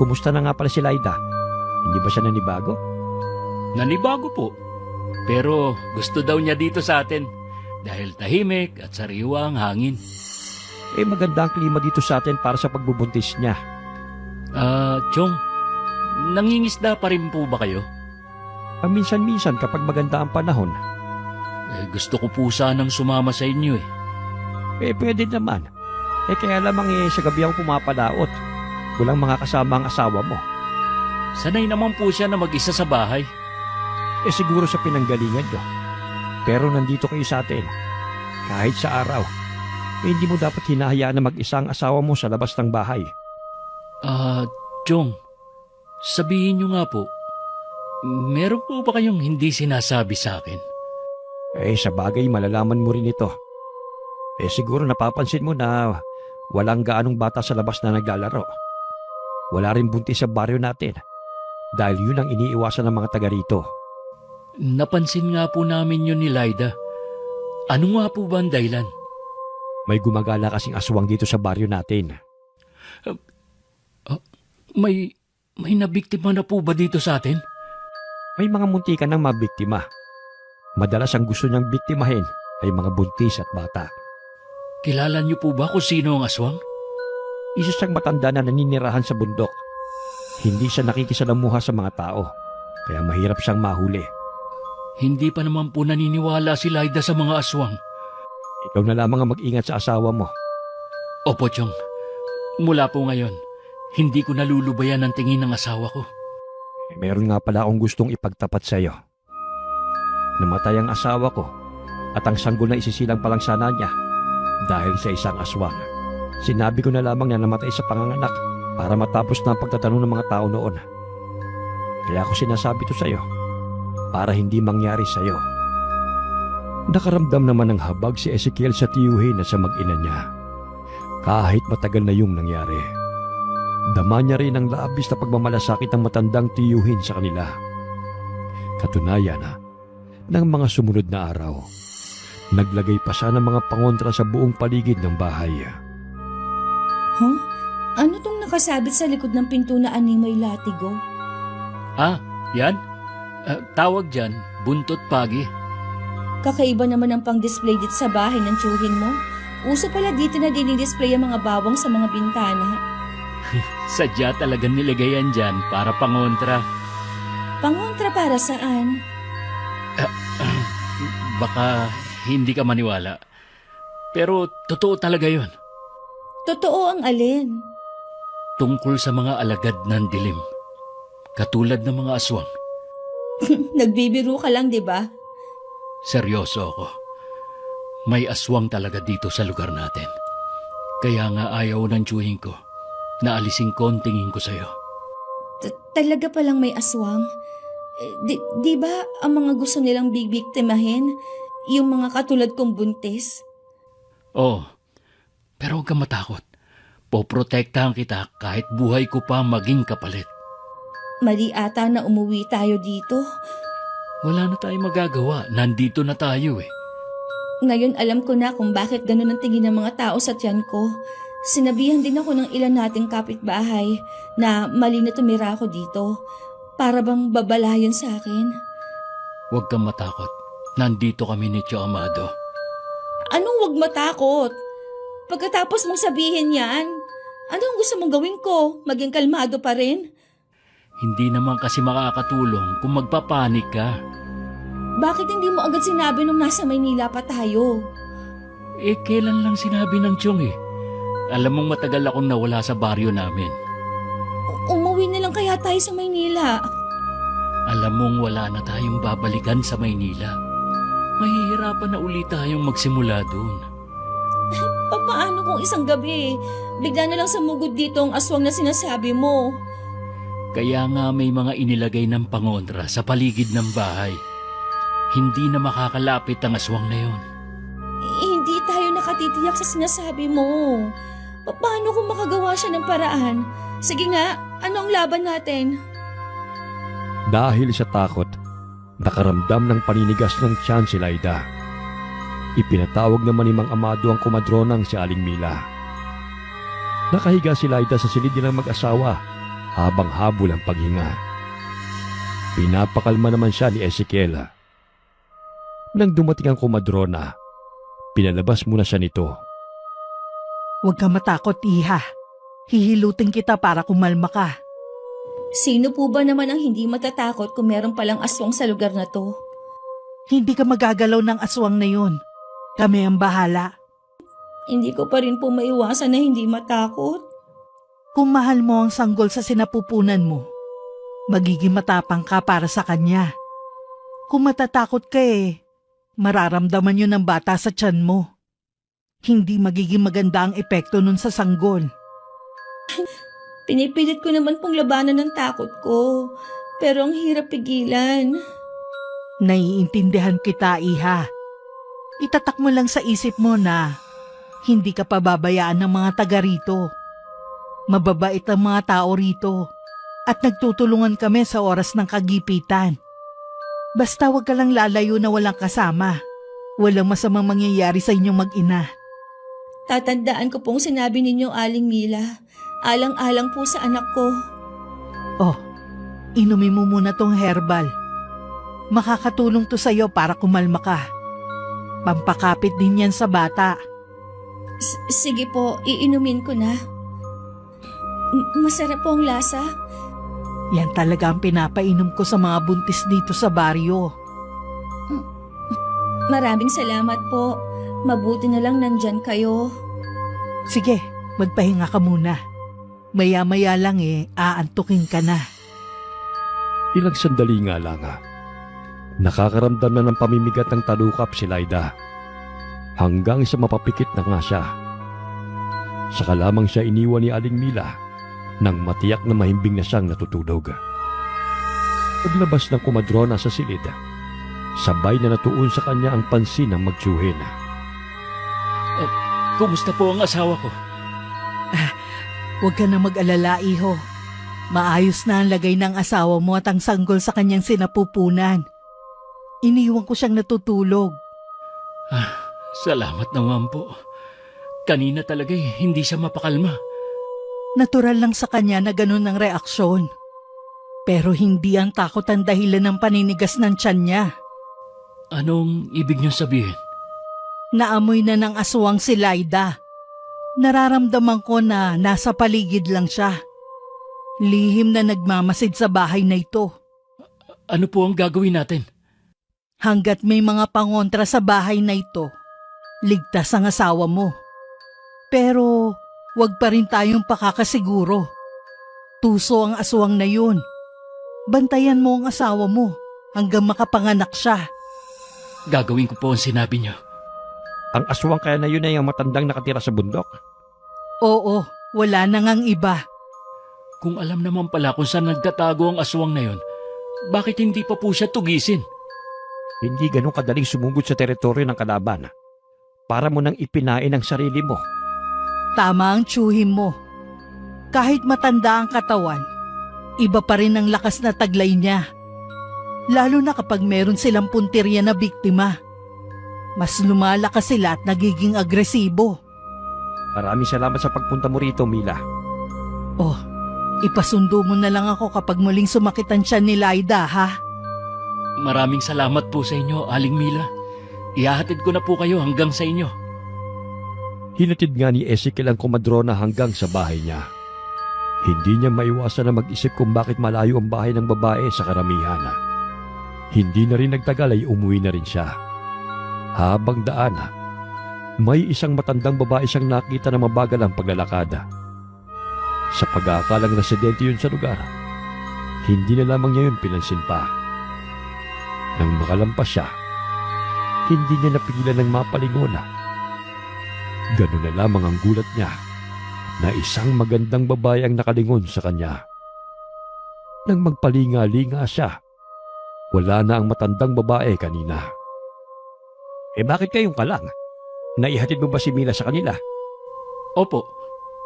Kumusta na nga pala si Laida? Hindi ba siya nanibago? Nanibago po. Pero gusto daw niya dito sa atin dahil tahimik at sariwa ang hangin. Maganda ang klima dito sa atin para sa pagbubuntis niya. Chong, nangingisda pa rin po ba kayo? Minsan-minsan kapag maganda ang panahon. Gusto ko po sanang sumama sa inyo eh. Pwede naman. Kaya lamang sa gabi ako pumapalaot. Walang mga kasama ang asawa mo. Sanay naman po siya na mag-isa sa bahay. Siguro sa pinanggalingan nyo. Pero nandito kayo sa atin. Kahit sa araw. Hindi mo dapat hinahayaan na mag-isa ang asawa mo sa labas ng bahay. Chong, sabihin nyo nga po, meron po ba kayong hindi sinasabi sa akin? Sa bagay malalaman mo rin ito. Siguro napapansin mo na walang gaanong bata sa labas na naglalaro. Wala rin buntis sa baryo natin. Dahil yun ang iniiwasan ng mga taga rito. Napansin nga po namin yun ni Laida. Ano nga po ba ang dahilan? May gumagala kasing aswang dito sa baryo natin. May nabiktima na po ba dito sa atin? May mga muntikan ng mabiktima. Madalas ang gusto niyang biktimahin ay mga buntis at bata. Kilala niyo po ba kung sino ang aswang? Isa siyang matanda na naninirahan sa bundok. Hindi siya nakikisalamuha sa mga tao, kaya mahirap siyang mahuli. Hindi pa naman po naniniwala si Laida sa mga aswang. Ikaw na lamang ang mag-ingat sa asawa mo. Opo, Chong. Mula po ngayon, hindi ko nalulubayan ang tingin ng asawa ko. Meron nga pala akong gustong ipagtapat sa iyo. Namatay ang asawa ko at ang sanggol na isisilang palang sana niya dahil sa isang aswang. Sinabi ko na lamang na namatay sa panganganak para matapos na ang pagtatanong ng mga tao noon. Kaya ako sinasabi to sa iyo para hindi mangyari sa iyo. Nakaramdam naman ng habag si Ezekiel sa tiyuhin na sa mag-ina niya. Kahit matagal na yung nangyari. Dama niya rin ang labis na pagmamalasakit ng matandang tiyuhin sa kanila. Katunayan ng mga sumunod na araw, naglagay pa siya ng mga pangontra sa buong paligid ng bahay. Ano tong nakasabit sa likod ng pinto na animoy latigo? Yan? Tawag dyan, buntot pagi. Kakaiba naman ang pang-display dito sa bahay ng tiyuhin mo. Uso pala dito na dinidisplay ang mga bawang sa mga bintana. Sadya talagang nilagayan dyan para pangontra. Pangontra para saan? Baka hindi ka maniwala. Pero totoo talaga yon. Totoo ang alin? Tungkol sa mga alagad ng dilim. Katulad ng mga aswang. Nagbibiro ka lang, di ba? Seryoso ako. May aswang talaga dito sa lugar natin. Kaya nga ayaw ng tiyuhin ko na alisin ko ang tingin ko sa'yo. Talaga palang may aswang? Di ba ang mga gusto nilang bibiktimahin, yung mga katulad kong buntis? Oo, pero huwag kang matakot. Poprotektahan kita kahit buhay ko pa maging kapalit. Mali ata na umuwi tayo dito. Wala na tayong magagawa. Nandito na tayo eh. Ngayon alam ko na kung bakit ganun ang tingin ng mga tao sa tiyan ko. Sinabihan din ako ng ilan nating kapitbahay na mali na tumira ako dito. Para bang babalayan sa akin. Huwag kang matakot. Nandito kami ni Tio Amado. Anong wag matakot? Pagkatapos mong sabihin yan, anong gusto mong gawin ko? Maging kalmado pa rin? Hindi naman kasi makakatulong kung magpapanik ka. Bakit hindi mo agad sinabi nung nasa Maynila pa tayo? Eh, kailan lang sinabi ng Tiyong eh. Alam mong matagal akong nawala sa baryo namin. Umuwi na lang kaya tayo sa Maynila. Alam mong wala na tayong babalikan sa Maynila. Mahihirapan na ulit tayong magsimula doon. Paano kung isang gabi, bigla na lang sumugod dito ang aswang na sinasabi mo? Kaya nga may mga inilagay ng pangontra sa paligid ng bahay. Hindi na makakalapit ang aswang na yon. Hindi tayo nakatitiyak sa sinasabi mo. Paano kung makagawa siya ng paraan? Sige nga, ano ang laban natin? Dahil sa takot, nakaramdam ng paninigas ng tiyan si Laida. Ipinatawag naman ni Mang Amado ang kumadronang si Aling Mila. Nakahiga si Laida sa silid nilang mag-asawa habang habol ang paghinga. Pinapakalma naman siya ni Ezekiel. Nang dumating ang kumadrona, pinalabas muna siya nito. Huwag kang matakot, Iha. Hihilutin kita para kumalma ka. Sino po ba naman ang hindi matatakot kung meron palang aswang sa lugar na to? Hindi ka magagalaw ng aswang na yun. Kami ang bahala. Hindi ko pa rin po maiwasan na hindi matakot. Kung mahal mo ang sanggol sa sinapupunan mo, magiging matapang ka para sa kanya. Kung matatakot ka mararamdaman yun ng bata sa tiyan mo. Hindi magiging maganda ang epekto nun sa sanggol. Pinipilit ko naman pong labanan ng takot ko, pero ang hirap pigilan. Naiintindihan kita, Iha. Itatak mo lang sa isip mo na hindi ka pababayaan ng mga taga rito. Mababait ang mga tao rito at nagtutulungan kami sa oras ng kagipitan. Basta wag ka lang lalayo na walang kasama. Walang masamang mangyayari sa inyong mag-ina. Tatandaan ko pong sinabi ninyo, Aling Mila. Alang-alang po sa anak ko. Oh, inumin mo muna tong herbal. Makakatulong to sa'yo para kumalma ka. Pampakapit din yan sa bata. Sige po, iinumin ko na. Masarap po ang lasa. Yan talaga ang pinapainom ko sa mga buntis dito sa baryo. Maraming salamat po. Mabuti na lang nandyan kayo. Sige, magpahinga ka muna. Maya-maya lang aantukin ka na. Ilang sandali nga lang nakakaramdam na ng pamimigat ng talukap si Laida. Hanggang sa mapapikit na nga siya. Saka lamang siya iniwan ni Aling Mila nang matiyak na mahimbing na siyang natutulog. Paglabas ng kumadrona sa silid, sabay na natuon sa kanya ang pansin ng magtsuhin. Kumusta po ang asawa ko? Huwag ka na mag-alala, iho. Maayos na ang lagay ng asawa mo at ang sanggol sa kanyang sinapupunan. Iniwan ko siyang natutulog. Salamat naman po. Kanina talaga hindi siya mapakalma. Natural lang sa kanya na ganun ang reaksyon. Pero hindi ang takot ang dahilan ng paninigas ng tiyan niya. Anong ibig niyo sabihin? Naamoy na ng aswang si Laida. Nararamdaman ko na nasa paligid lang siya. Lihim na nagmamasid sa bahay na ito. Ano po ang gagawin natin? Hanggat may mga pangontra sa bahay na ito, ligtas ang asawa mo. Pero wag pa rin tayong pakakasiguro. Tuso ang aswang na yun. Bantayan mo ang asawa mo hanggang makapanganak siya. Gagawin ko po ang sinabi niyo. Ang aswang kaya na yun ay ang matandang nakatira sa bundok. Oo, wala na ngang iba. Kung alam naman pala kung saan nagtatago ang aswang na yon, bakit hindi pa po siya tugisin? Hindi ganun kadaling sumugod sa teritoryo ng kalaban para mo nang ipinain ang sarili mo. Tama ang tsuhim mo. Kahit matanda ang katawan, iba pa rin ang lakas na taglay niya. Lalo na kapag meron silang puntirya na biktima. Mas lumalakas sila at nagiging agresibo. Maraming salamat sa pagpunta mo rito, Mila. Oh, ipasundo mo na lang ako kapag muling sumakit ang tiyan ni Laida, ha? Maraming salamat po sa inyo, Aling Mila. Ihahatid ko na po kayo hanggang sa inyo. Hinatid nga ni Ezekiel ang komadrona hanggang sa bahay niya. Hindi niya maiwasan na mag-isip kung bakit malayo ang bahay ng babae sa karamihan. Hindi na rin nagtagal ay umuwi na rin siya. Habang daan, may isang matandang babae siyang nakita na mabagal ang paglalakad. Sa pag-aakalang residente yun sa lugar, hindi na lamang niya yun pinansin pa. Nang makalampas siya, hindi niya napigilan ng mapalingon. Ganun na lamang ang gulat niya na isang magandang babae ang nakalingon sa kanya. Nang magpalinga-linga siya, wala na ang matandang babae kanina. Bakit kayong kalang? Naihatid mo ba si Mila sa kanila? Opo,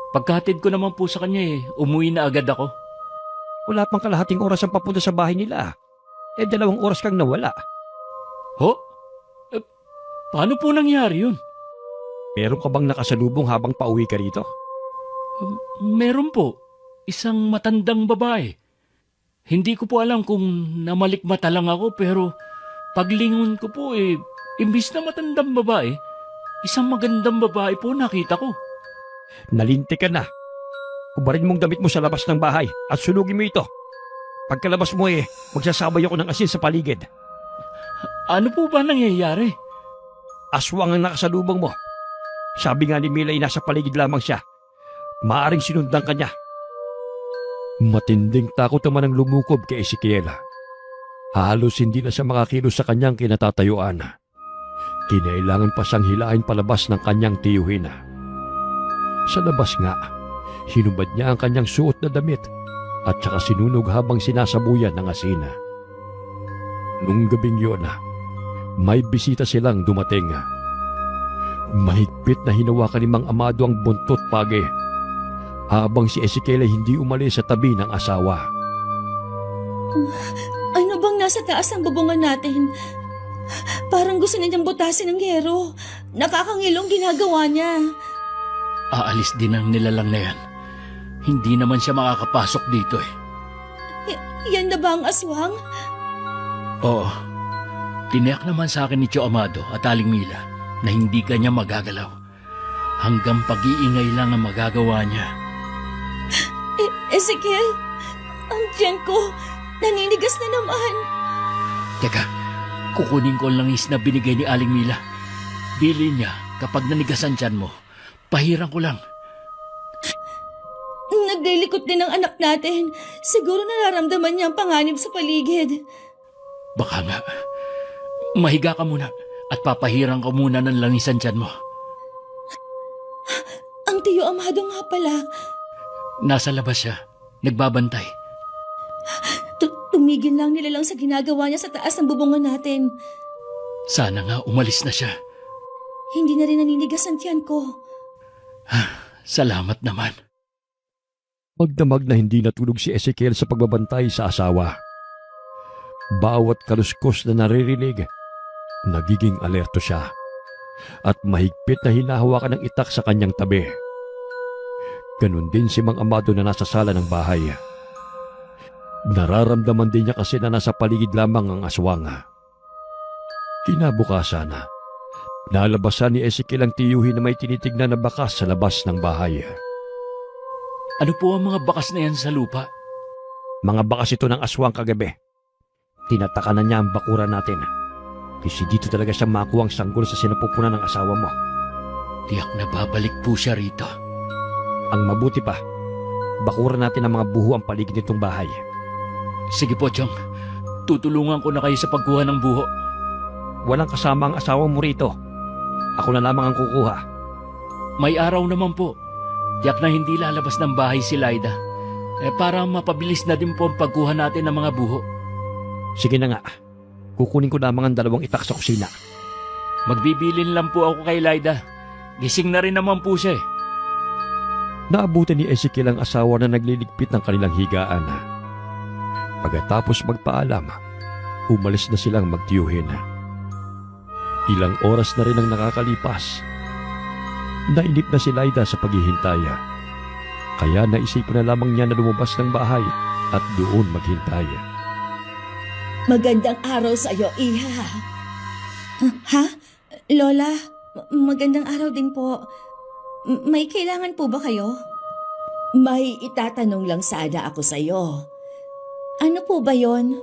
pagkahatid ko naman po sa kanya umuwi na agad ako. Wala pang kalahating oras ang papunta sa bahay nila. 2 oras kang nawala. Ho? Paano po nangyari yun? Meron ka bang nakasalubong habang pauwi ka rito? Meron po. Isang matandang babae. Hindi ko po alam kung namalikmata lang ako pero paglingon ko po imbis na matandang babae, isang magandang babae po nakita ko. Nalinti ka na. Kubarin mong damit mo sa labas ng bahay at sunugin mo ito. Pagkalabas mo magsasabay ako ng asin sa paligid. Ano po ba nangyayari? Aswang ang nakasalubong mo. Sabi nga ni Mila nasa paligid lamang siya. Maaring sinundan ka niya. Matinding takot naman ang lumukob kay Ezekiel. Halos hindi na siya makakilos sa kanyang kinatatayuan. Kinailangan pa siyang hilahin palabas ng kanyang tiyuhin. Sa labas nga, hinubad niya ang kanyang suot na damit at saka sinunog habang sinasabuyan ng asin. Nung gabing yun, may bisita silang dumating. Mahigpit na hinawakan ni Mang Amado ang buntot pagi habang si Ezekiel ay hindi umalis sa tabi ng asawa. Ano bang nasa taas ng bubungan natin? Parang gusto niya niyang butasin ng yero. Nakakangilong ginagawa niya. Aalis din ang nilalang na yan. Hindi naman siya makakapasok dito Yan na ba ang aswang? Oo. Tiniyak naman sa akin ni Tio Amado at Aling Mila na hindi kanya magagalaw. Hanggang pag-iingay lang ang magagawa niya. Ezekiel, ang tiyan ko, naninigas na naman. Teka, kukunin ko ang langis na binigay ni Aling Mila. Bili niya kapag nanigasan tiyan mo. Pahiran ko lang. Naglilikot din ang anak natin. Siguro nararamdaman niya ang panganib sa paligid. Baka nga. Mahiga ka muna at papahiran ko muna ng langisan tiyan mo. Ang Tiyo Amado nga pala. Nasa labas siya. Nagbabantay. Tumigil lang nila lang sa ginagawa niya sa taas ng bubungan natin. Sana nga umalis na siya. Hindi na rin naninigas ang tiyan ko. Salamat naman. Magdamag na hindi natulog si Ezekiel sa pagbabantay sa asawa. Bawat kaluskos na naririnig, nagiging alerto siya at mahigpit na hinahawakan ng itak sa kanyang tabi. Ganun din si Mang Amado na nasa sala ng bahay. Nararamdaman din niya kasi na nasa paligid lamang ang aswang. Kinabukasan, nalabasan ni Ezekiel ang tiyuhin na may tinitignan na bakas sa labas ng bahay. Ano po ang mga bakas na yan sa lupa? Mga bakas ito ng aswang kagabi. Tinataka na niya ang bakuran natin. Kasi dito talaga siya makuha ang sanggol sa sinapupunan ng asawa mo. Tiyak na babalik po siya rito. Ang mabuti pa, bakuran natin ang mga buho ang paligid nitong bahay. Sige po, Chong. Tutulungan ko na kayo sa pagkuha ng buho. Walang kasama ang asawa mo rito. Ako na lamang ang kukuha. May araw naman po. Tiyak na hindi lalabas ng bahay si Laida. Para mapabilis na din po ang pagkuha natin ng mga buho. Sige na nga. Kukunin ko lamang ang 2 itak sa kusina. Magbibilin lang po ako kay Laida. Gising na rin naman po siya eh. Naabutan ni Ezekiel ang asawa na nagliligpit ng kanilang higaan. Pagkatapos magpaalam, umalis na silang magtiyuhin. Ilang oras na rin ang nakakalipas. Nainip na si Laida sa paghihintay. Kaya naisipan na lamang niya na lumabas ng bahay at doon maghintay. Magandang araw sa iyo, Iha. Ha? Lola, magandang araw din po. May kailangan po ba kayo? May itatanong lang sana ako sa iyo. Ano po ba yon?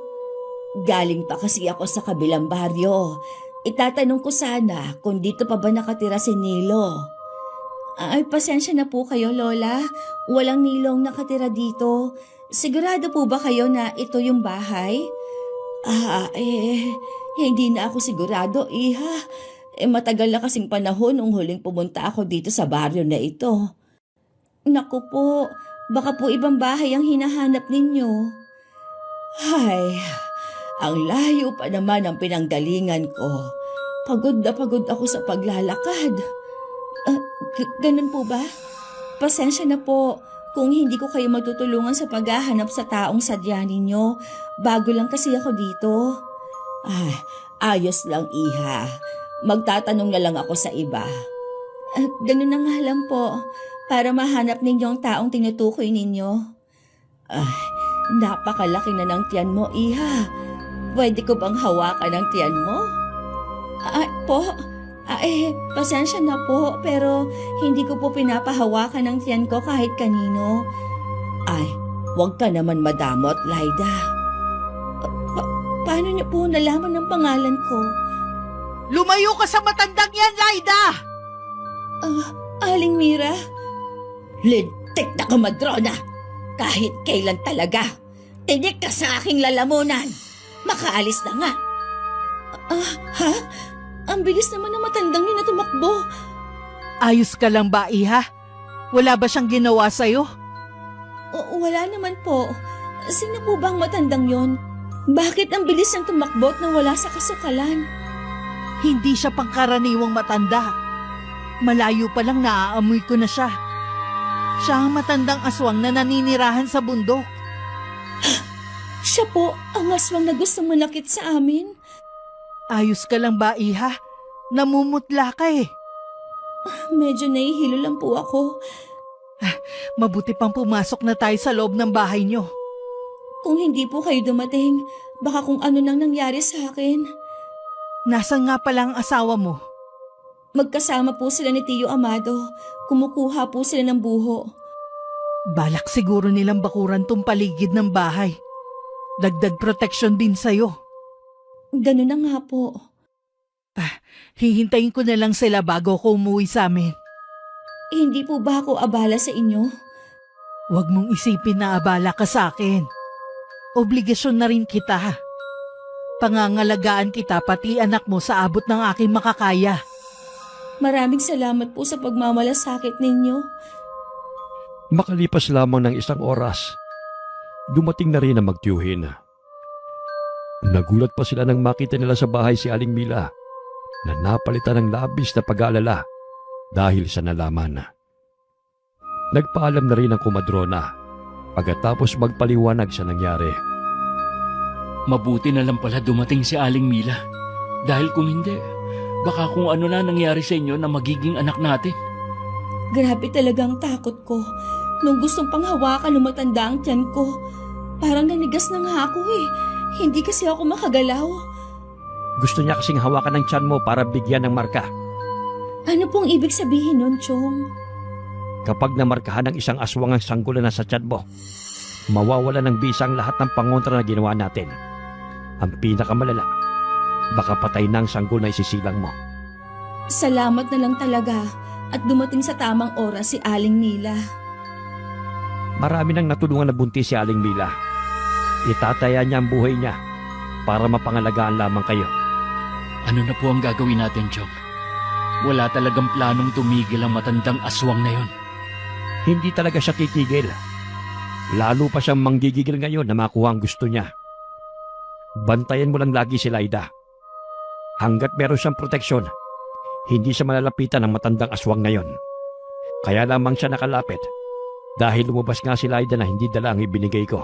Galing pa kasi ako sa kabilang baryo. Itatanong ko sana kung dito pa ba nakatira si Nilo. Ay, pasensya na po kayo, Lola. Walang Nilong nakatira dito. Sigurado po ba kayo na ito yung bahay? Hindi na ako sigurado, Iha. Matagal na kasing panahon nung huling pumunta ako dito sa baryo na ito. Naku po, baka po ibang bahay ang hinahanap ninyo. Ay, ang layo pa naman ang pinanggalingan ko. Pagod na pagod ako sa paglalakad. Ganun po ba? Pasensya na po kung hindi ko kayo matutulungan sa paghahanap sa taong sadya ninyo. Bago lang kasi ako dito. Ay, ayos lang, Iha. Magtatanong na lang ako sa iba. Ganun na nga lang po, para mahanap ninyo ang taong tinutukoy ninyo. Ay, napakalaki na ng tiyan mo, Iha. Pwede ko bang hawakan ang tiyan mo? Pasensya na po, pero hindi ko po pinapahawakan ang tiyan ko kahit kanino. Ay, huwag ka naman madamot, Laida. Paano niyo po nalaman ang pangalan ko? Lumayo ka sa matandang yan, Laida! Aling Mira? Lintik na kumadrona! Kahit kailan talaga, tinik ka sa aking lalamunan! Makaalis na nga! Ha? Ang bilis naman na matandang yun na tumakbo. Ayos ka lang ba, Iha? Wala ba siyang ginawa sa'yo? Wala naman po. Sino po ba ang matandang yon? Bakit ang bilis ng tumakbo at nawala sa kasukalan? Hindi siya pangkaraniwang matanda. Malayo pa lang naaamoy ko na siya. Siya ang matandang aswang na naninirahan sa bundok. Siya po ang aswang na gustong manakit sa amin. Ayos ka lang ba, Iha? Namumutla ka eh. Medyo nahihilo lang po ako. Mabuti pang pumasok na tayo sa loob ng bahay niyo. Kung hindi po kayo dumating, baka kung ano nang nangyari sa akin. Nasaan nga pala ang asawa mo? Magkasama po sila ni Tio Amado. Kumukuha po sila ng buho. Balak siguro nilang bakuran tong paligid ng bahay. Dagdag protection din sa'yo. Ganun na nga po. Hihintayin ko na lang sila bago ako umuwi sa amin. Hindi po ba ako abala sa inyo? Huwag mong isipin na abala ka sa akin. Obligasyon na rin kita. Pangangalagaan kita pati anak mo sa abot ng aking makakaya. Maraming salamat po sa pagmamalasakit ninyo. Makalipas lamang ng 1 oras, dumating na rin ang magtiyuhin. Nagulat pa sila nang makita nila sa bahay si Aling Mila na napalitan ng labis na pag-aalala dahil sa nalaman. Nagpaalam na rin ang kumadrona pagkatapos magpaliwanag sa nangyari. Mabuti na lang pala dumating si Aling Mila. Dahil kung hindi, baka kung ano na nangyari sa inyo na magiging anak natin. Grabe talagang takot ko. Nung gustong panghawakan ng matanda ang tiyan ko, parang nanigas na nga ako eh. Hindi kasi ako makagalaw. Gusto niya kasing hawakan ng tiyan mo para bigyan ng marka. Ano pong ibig sabihin nun, Chong? Kapag namarkahan ng isang aswang ang sanggulan na sa tiyan mo, mawawala ng bisa ang lahat ng pangontra na ginawa natin. Ang pinakamalala, baka patay na ang sanggol na isisilang mo. Salamat na lang talaga at dumating sa tamang oras si Aling Mila. Marami nang natulungan na buntis si Aling Mila. Itataya niya ang buhay niya para mapangalagaan lamang kayo. Ano na po ang gagawin natin, Chong? Wala talagang planong tumigil ang matandang aswang na yon. Hindi talaga siya titigil. Lalo pa siyang manggigigil ngayon na makuha ang gusto niya. Bantayan mo lang lagi si Laida. Hanggat meron siyang proteksyon, hindi siya malalapitan ng matandang aswang na yon. Kaya lamang siya nakalapit dahil lumabas nga si Laida na hindi dala ang ibinigay ko.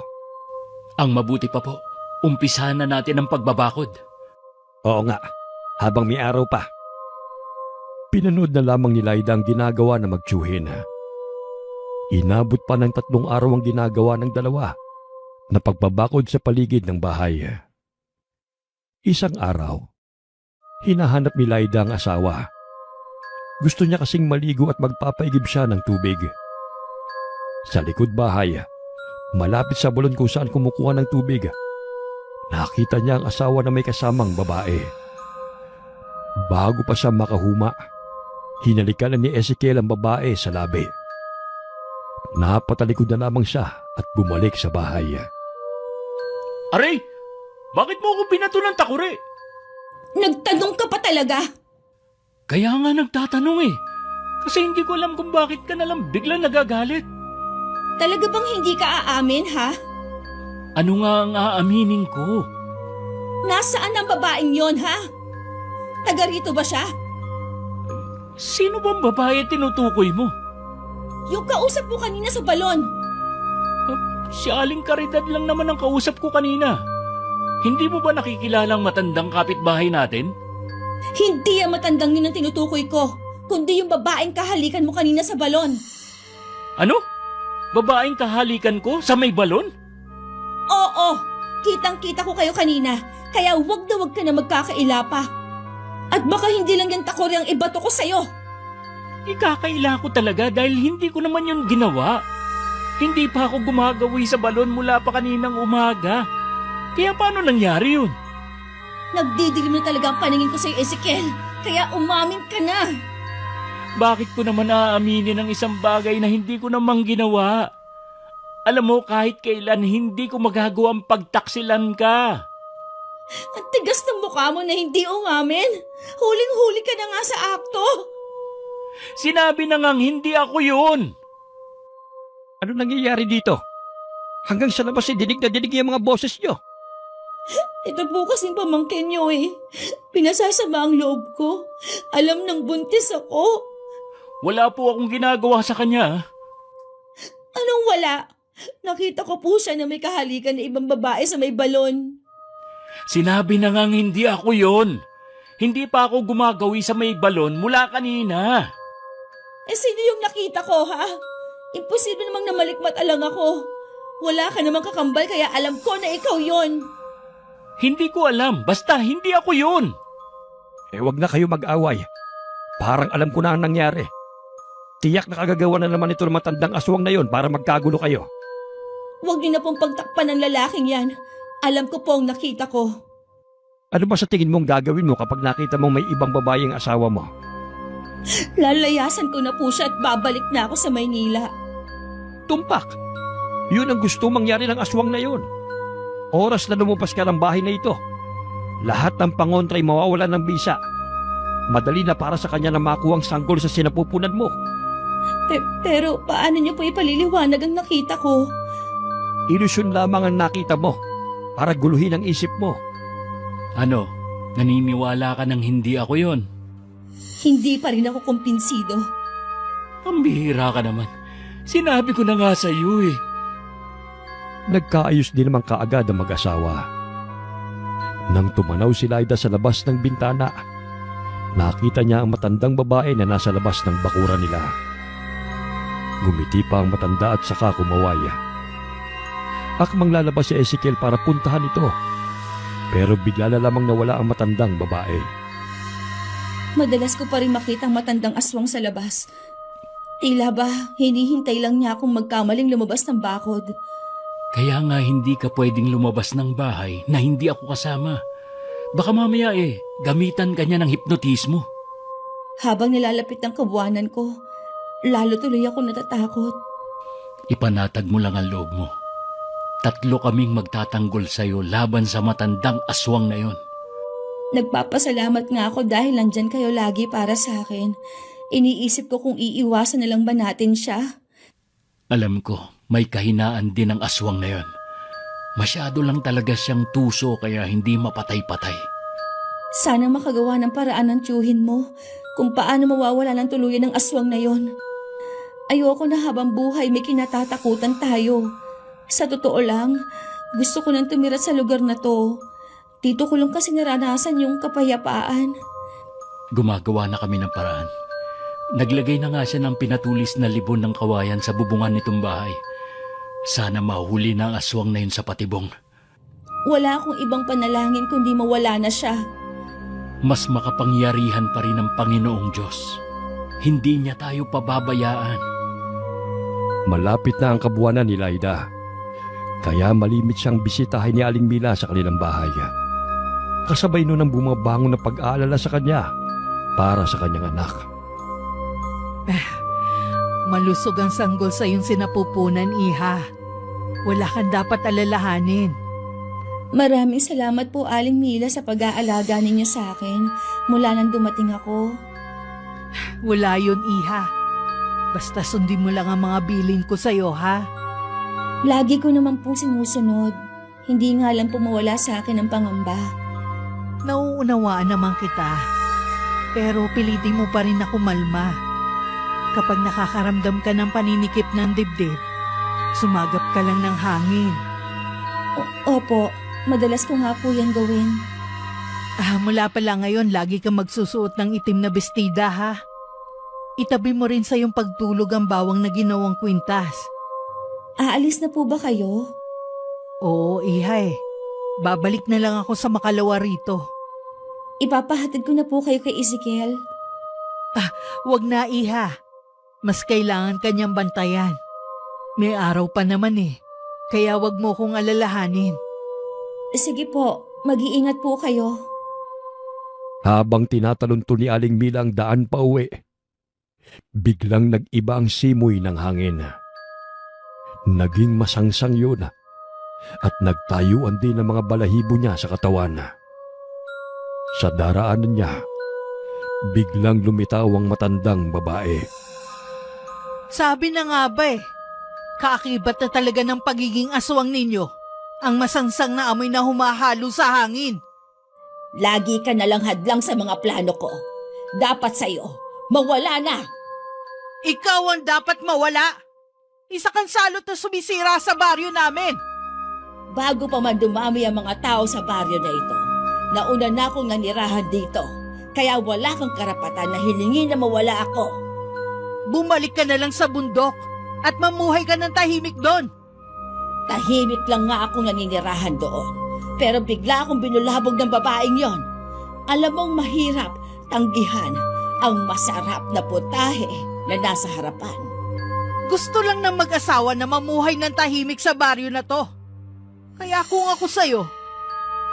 Ang mabuti pa po, umpisahan na natin ang pagbabakod. Oo nga, habang may araw pa. Pinanood na lamang ni Laida ang ginagawa na magtsuhin. Inabot pa ng 3 araw ang ginagawa ng dalawa na pagbabakod sa paligid ng bahay. Isang araw, hinahanap ni Laida ang asawa. Gusto niya kasing maligo at magpapaigib siya ng tubig. Sa likod bahay, malapit sa bulon kung saan kumukuha ng tubig, nakita niya ang asawa na may kasamang babae. Bago pa siya makahuma, hinalikan na ni Ezekiel ang babae sa labi. Napatalikod na lamang siya at bumalik sa bahay. Aray! Bakit mo ako binato ng takuri? Nagtanong ka pa talaga? Kaya nga nagtatanong eh. Kasi hindi ko alam kung bakit ka nalang biglang nagagalit. Talaga bang hindi ka aamin, ha? Ano nga ang aaminin ko? Nasaan ang babaeng yon, ha? Taga rito ba siya? Sino bang babae tinutukoy mo? Yung kausap mo kanina sa balon. Si Aling Caridad lang naman ang kausap ko kanina. Hindi mo ba nakikilalang matandang kapitbahay natin? Hindi ang matandang yun ang tinutukoy ko, kundi yung babaeng kahalikan mo kanina sa balon. Ano? Babaeng kahalikan ko sa may balon? Oo, kitang-kita ko kayo kanina, kaya wag ka na magkakaila pa. At baka hindi lang yan takori ang ibato ko sa'yo. Ikakaila ko talaga dahil hindi ko naman yun ginawa. Hindi pa ako gumagawi sa balon mula pa kaninang umaga. Kaya paano nangyari yun? Nagdidilim na talaga ang paningin ko sa'yo, Ezekiel, kaya umamin ka na. Bakit ko naman aaminin ang isang bagay na hindi ko namang ginawa? Alam mo, kahit kailan hindi ko magagawang pagtaksilan ka. Ang tigas ng mukha mo na hindi umamin. Huling-huli ka na nga sa akto. Sinabi na ngang hindi ako yun. Ano nangyayari dito? Hanggang sa labas dinig na dinig yung mga boses niyo. Ito po kasing pamangkin niyo eh. Pinasasama ang loob ko. Alam ng buntis ako. Wala po akong ginagawa sa kanya. Anong wala? Nakita ko po siya na may kahalikan na ibang babae sa may balon. Sinabi na ngang hindi ako yun. Hindi pa ako gumagawi sa may balon mula kanina. Eh sino yung nakita ko, ha? Imposible namang namalikmat-alang ako. Wala ka namang kakambal kaya alam ko na ikaw yon. Hindi ko alam. Basta hindi ako yun. Wag na kayo mag-away. Parang alam ko na ang nangyari. Tiyak na kagagawa na naman ito ng matandang aswang na yon para magkagulo kayo. Huwag niyo na pong pagtakpan ng lalaking yan. Alam ko po ang nakita ko. Ano ba sa tingin mong gagawin mo kapag nakita mong may ibang babaeng asawa mo? Lalayasan ko na po siya at babalik na ako sa Maynila. Tumpak! Yun ang gusto mangyari ng aswang na yun. Oras na lumabas ka ng bahay na ito, lahat ng pangontra'y mawawalan ng bisa. Madali na para sa kanya na makuha ang sanggol sa sinapupunan mo. Pero paano niyo po ipaliliwanag ang nakita ko? Ilusyon lamang ang nakita mo para guluhin ang isip mo. Ano? Naniniwala ka ng hindi ako yon? Hindi pa rin ako kumpinsido. Pambihira ka naman. Sinabi ko na nga sa iyo eh. Nagkaayos din naman kaagad ang mag-asawa. Nang tumanaw si Laida sa labas ng bintana, nakita niya ang matandang babae na nasa labas ng bakuran nila. Ngumiti pa ang matanda at saka kumaway. Akmang lalabas si Ezekiel para puntahan ito, pero bigla na lamang nawala ang matandang babae. Madalas ko pa rin makita ang matandang aswang sa labas. Tila ba hinihintay lang niya akong magkamaling lumabas ng bakod. Kaya nga hindi ka pwedeng lumabas ng bahay na hindi ako kasama. Baka mamaya gamitan ka niya ng hipnotismo. Habang nilalapit ang kabuwanan ko, lalo tuloy ako natatakot. Ipanatag mo lang ang loob mo. 3 kaming magtatanggol sa'yo laban sa matandang aswang na yon. Nagpapasalamat nga ako dahil nandyan kayo lagi para sa akin. Iniisip ko kung iiwasan na lang ba natin siya. Alam ko, May kahinaan din ang aswang na yon. Masyado lang talaga siyang tuso kaya hindi mapatay-patay. Sana makagawa ng paraan ng tiyuhin mo kung paano mawawala ng tuluyan ng aswang na yon. Ayoko na habang buhay may kinatatakutan tayo. Sa totoo lang, gusto ko nang tumira sa lugar na to. Dito ko lang kasi naranasan yung kapayapaan. Gumagawa na kami ng paraan. Naglagay na nga siya ng pinatulis na libon ng kawayan sa bubungan nitong bahay. Sana mahuli na ang aswang na yun sa patibong. Wala akong ibang panalangin kundi mawala na siya. Mas makapangyarihan pa rin ang Panginoong Diyos. Hindi niya tayo pababayaan. Malapit na ang kabuwanan ni Laida. Kaya malimit siyang bisitahin ni Aling Mila sa kanilang bahay. Kasabay nun ang bumabangon na pag-aalala sa kanya para sa kanyang anak. Malusog ang sanggol sa iyong sinapupunan, Iha. Wala kang dapat alalahanin. Maraming salamat po, Aling Mila, sa pag-aalaga ninyo sa akin mula nang dumating ako. Wala yun, Iha. Basta sundin mo lang ang mga bilin ko sa'yo, ha? Lagi ko naman pong sinusunod. Hindi nga lang po mawala sa akin ang pangamba. Nauunawaan naman kita. Pero pilitin mo pa rin ako malma. Kapag nakakaramdam ka ng paninikip ng dibdib, sumagap ka lang ng hangin. Opo, madalas ko nga po yan gawin. Mula pala ngayon, lagi kang magsusuot ng itim na bestida, ha? Itabi mo rin sa iyong pagtulog ang bawang na ginawang kwintas. Aalis na po ba kayo? Oo, Iha eh. Babalik na lang ako sa makalawa rito. Ipapahatid ko na po kayo kay Ezekiel. Wag na, Iha. Mas kailangan kanyang bantayan. May araw pa naman eh. Kaya wag mo kong alalahanin. Sige po, mag-iingat po kayo. Habang tinatalunto ni Aling Mila ang daan pa uwi, biglang nag-iba ang simoy ng hangin. Naging masangsang yun at nagtayuan din ang mga balahibo niya sa katawan. Sa daraanan niya, biglang lumitaw ang matandang babae. Sabi na nga ba eh, kaakibat na talaga ng pagiging aswang ninyo. Ang masangsang na amoy na humahalo sa hangin. Lagi ka nalang hadlang sa mga plano ko. Dapat sa'yo, mawala na! Ikaw ang dapat mawala. Isa kang salot na sumisira sa baryo namin. Bago pa man dumami ang mga tao sa baryo na ito, nauna na akong nanirahan dito. Kaya wala kang karapatan na hilingin na mawala ako. Bumalik ka na lang sa bundok at mamuhay ka ng tahimik doon. Tahimik lang nga akong naninirahan doon. Pero bigla akong binulabog ng babaeng yon. Alam mong mahirap tanggihan ang masarap na putahe na nasa harapan. Gusto lang ng mag-asawa na mamuhay ng tahimik sa baryo na to. Kaya kung ako sa'yo,